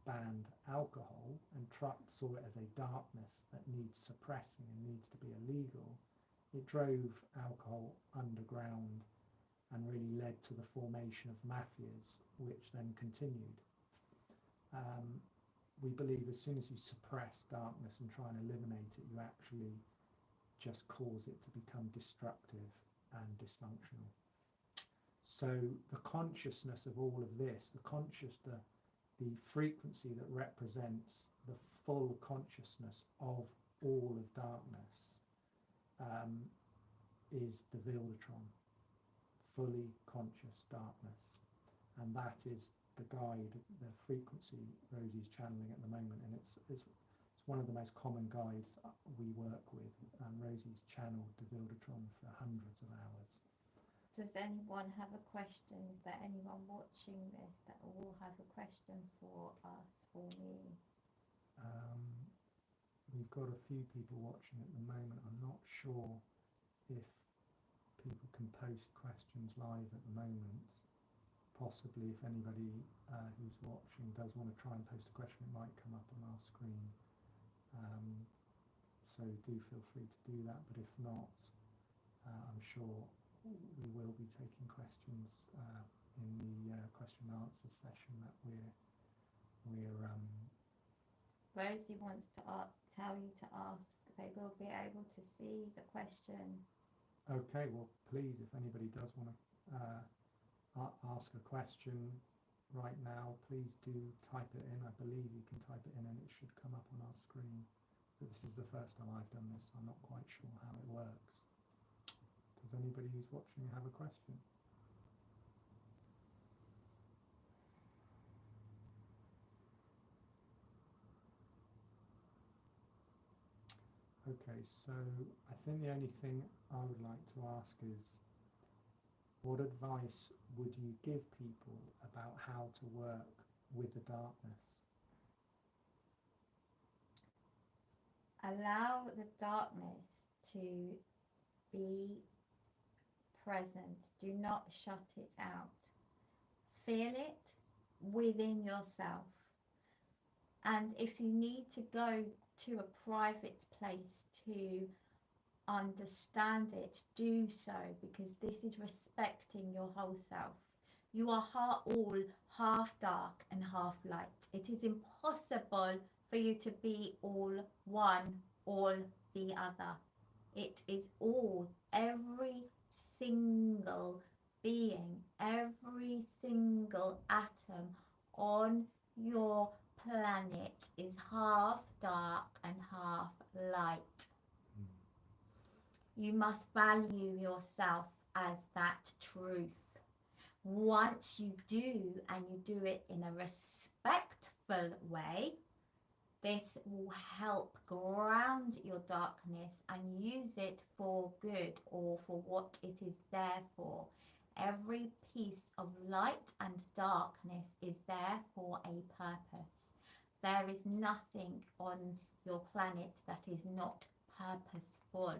banned alcohol and saw it as a darkness that needs suppressing and needs to be illegal, it drove alcohol underground and really led to the formation of mafias, which then continued. We believe as soon as you suppress darkness and try and eliminate it, you actually just cause it to become destructive and dysfunctional. So the consciousness of all of this, the frequency that represents the full consciousness of all of darkness, is the Wildertron, fully conscious darkness. And that is the guide, the frequency Rosie's channeling at the moment, and it's one of the most common guides we work with. Rosie's channeled the Wildertron for hundreds of hours. Does anyone have a question? Is there anyone watching this that will have a question for us, for me? We've got a few people watching at the moment. I'm not sure if people can post questions live at the moment. Possibly if anybody who's watching does want to try and post a question, it might come up on our screen. So do feel free to do that, but if not, I'm sure we will be taking questions in the question and answer session that we're Rosie wants to tell you to ask. They will be able to see the question. Okay, well, please, if anybody does want to ask a question, right now, please do type it in. I believe you can type it in and it should come up on our screen. But this is the first time I've done this, so I'm not quite sure how it works. Does anybody who's watching have a question? Okay, so I think the only thing I would like to ask is, what advice would you give people about how to work with the darkness? Allow the darkness to be present. Do not shut it out. Feel it within yourself. And if you need to go to a private place to understand it, do so, because this is respecting your whole self. You are all half dark and half light. It is impossible for you to be all one, all the other. It is all, every single being, every single atom on your planet is half dark and half light. You must value yourself as that truth. Once you do, and you do it in a respectful way, this will help ground your darkness and use it for good or for what it is there for. Every piece of light and darkness is there for a purpose. There is nothing on your planet that is not purposeful.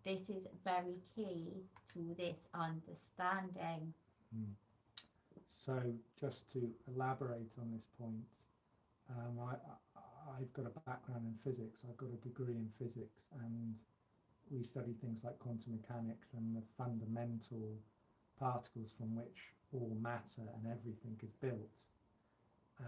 This is very key to this understanding. So just to elaborate on this point, I've got a background in physics. I've got a degree in physics, and we study things like quantum mechanics and the fundamental particles from which all matter and everything is built.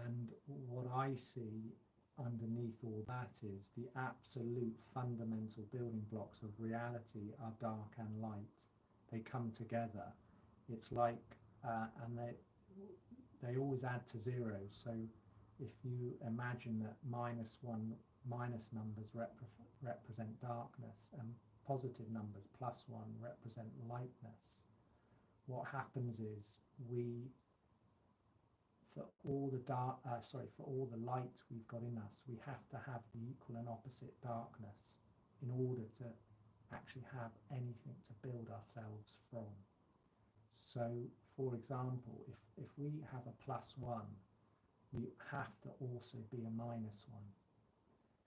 And what I see underneath all that is the absolute fundamental building blocks of reality are dark and light. They come together. It's like, and they always add to zero. So if you imagine that minus numbers represent darkness and positive numbers plus one represent lightness, what happens is for all the light we've got in us, we have to have the equal and opposite darkness in order to actually have anything to build ourselves from. So, for example, if we have a +1, we have to also be a -1.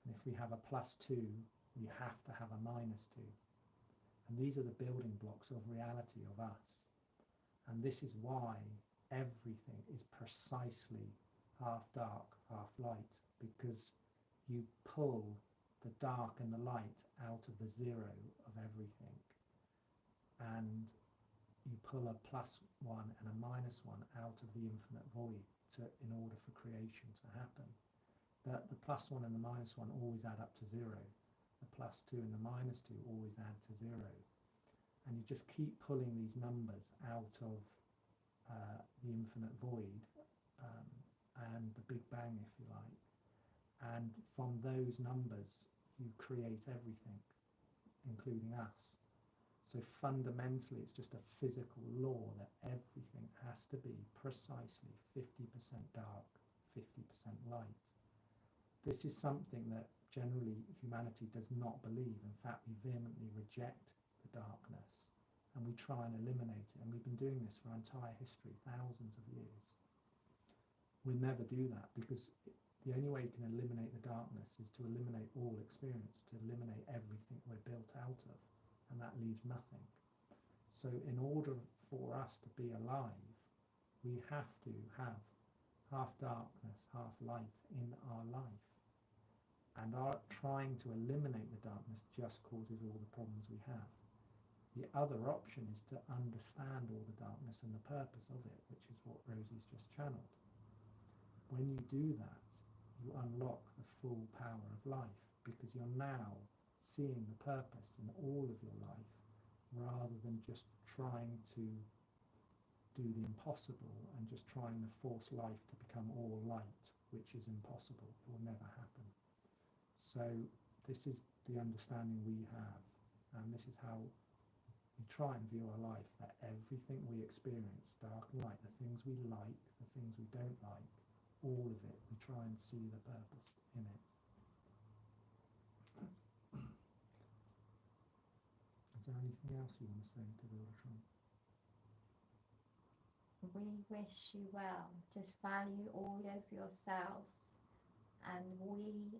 And if we have a +2, we have to have a -2. And these are the building blocks of reality of us. And this is why everything is precisely half dark, half light, because you pull the dark and the light out of the zero of everything. And you pull a +1 and a -1 out of the infinite void in order for creation to happen. But the +1 and the -1 always add up to zero. The +2 and the -2 always add to zero. And you just keep pulling these numbers out of the infinite void and the Big Bang, if you like. And from those numbers, you create everything, including us. So fundamentally, it's just a physical law that everything has to be precisely 50% dark, 50% light. This is something that generally humanity does not believe. In fact, we vehemently reject the darkness and we try and eliminate it. And we've been doing this for our entire history, thousands of years. We'll never do that, because the only way you can eliminate the darkness is to eliminate all experience, to eliminate everything we're built out of. And that leaves nothing. So in order for us to be alive, we have to have half darkness, half light in our life. And our trying to eliminate the darkness just causes all the problems we have. The other option is to understand all the darkness and the purpose of it, which is what Rosie's just channeled. When you do that, you unlock the full power of life, because you're now seeing the purpose in all of your life, rather than just trying to do the impossible and just trying to force life to become all light, which is impossible. It will never happen. So this is the understanding we have, and this is how we try and view our life, that everything we experience, dark and light, the things we like, the things we don't like, all of it, we try and see the purpose in it. Is there anything else you want to say to the Ultron? We wish you well. Just value all of yourself. And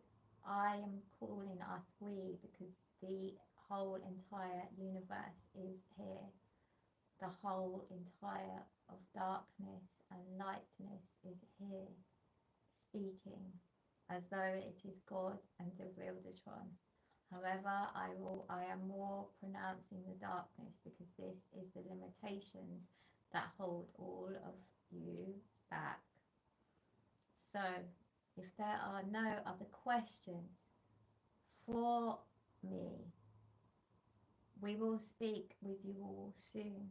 I am calling us we because the whole entire universe is here. The whole entire of darkness and lightness is here, speaking as though it is God and the real Detron. However, I am more pronouncing the darkness because this is the limitations that hold all of you back. So, if there are no other questions for me, we will speak with you all soon.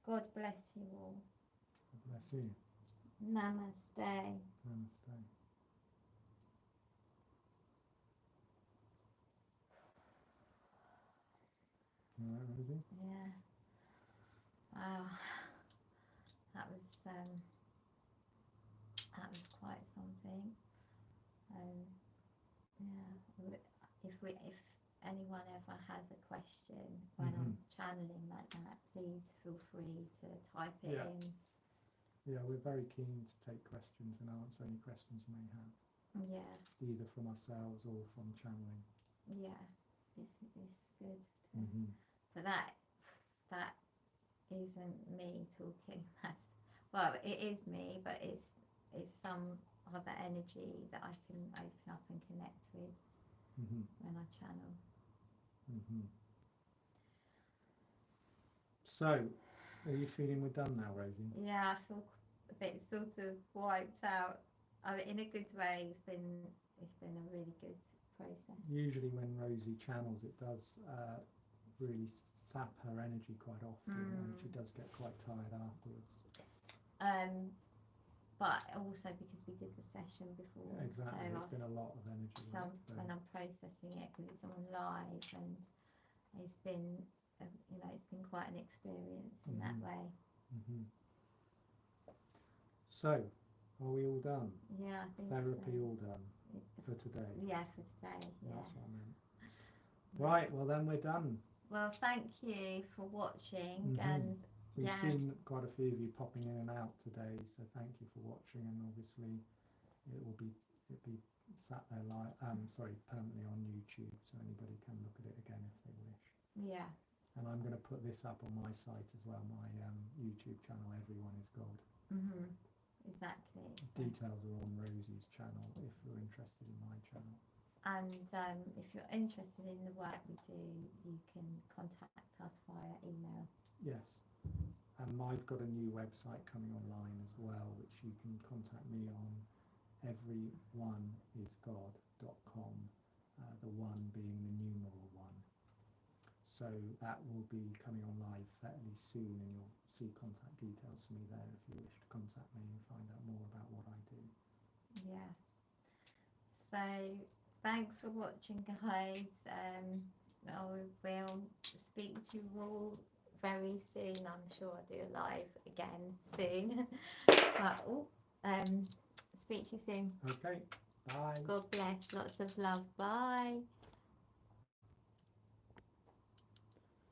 God bless you all. God bless you. Namaste. Namaste. All right, Rosie? Yeah. Wow. That was quite something. Yeah. If anyone ever has a question when I'm channeling like that, please feel free to type it in. Yeah, we're very keen to take questions and answer any questions you may have. Yeah. Either from ourselves or from channeling. Yeah. It's good. But that isn't me talking. Well, it is me, but it's some other energy that I can open up and connect with when I channel. So, are you feeling we're done now, Rosie? Yeah, I feel a bit sort of wiped out. In a good way. It's been a really good process. Usually when Rosie channels, it does really sap her energy quite often, and she does get quite tired afterwards. But also because we did the session before. Exactly, so there's been a lot of energy. When I'm processing it, because it's on live, and it's been, it's been quite an experience in that way. So, are we all done? Yeah, I think Therapy so. all done for today? Yeah, for today, yeah. That's what I meant. Right, well then we're done. Well, thank you for watching, and we've seen quite a few of you popping in and out today, so thank you for watching, and obviously it'll be sat there permanently on YouTube, so anybody can look at it again if they wish. Yeah. And I'm going to put this up on my site as well, my YouTube channel, Everyone is God. Exactly. Details are on Rosie's channel if you're interested in my channel. And if you're interested in the work we do, you can contact us via email. Yes. And I've got a new website coming online as well, which you can contact me on, everyoneisgod.com, the one being the numeral 1. So that will be coming on live fairly soon, and you'll see contact details for me there if you wish to contact me and find out more about what I do. Yeah. So thanks for watching, guys. We'll speak to you all very soon. I'm sure I'll do a live again soon. But speak to you soon. Okay. Bye. God bless. Lots of love. Bye.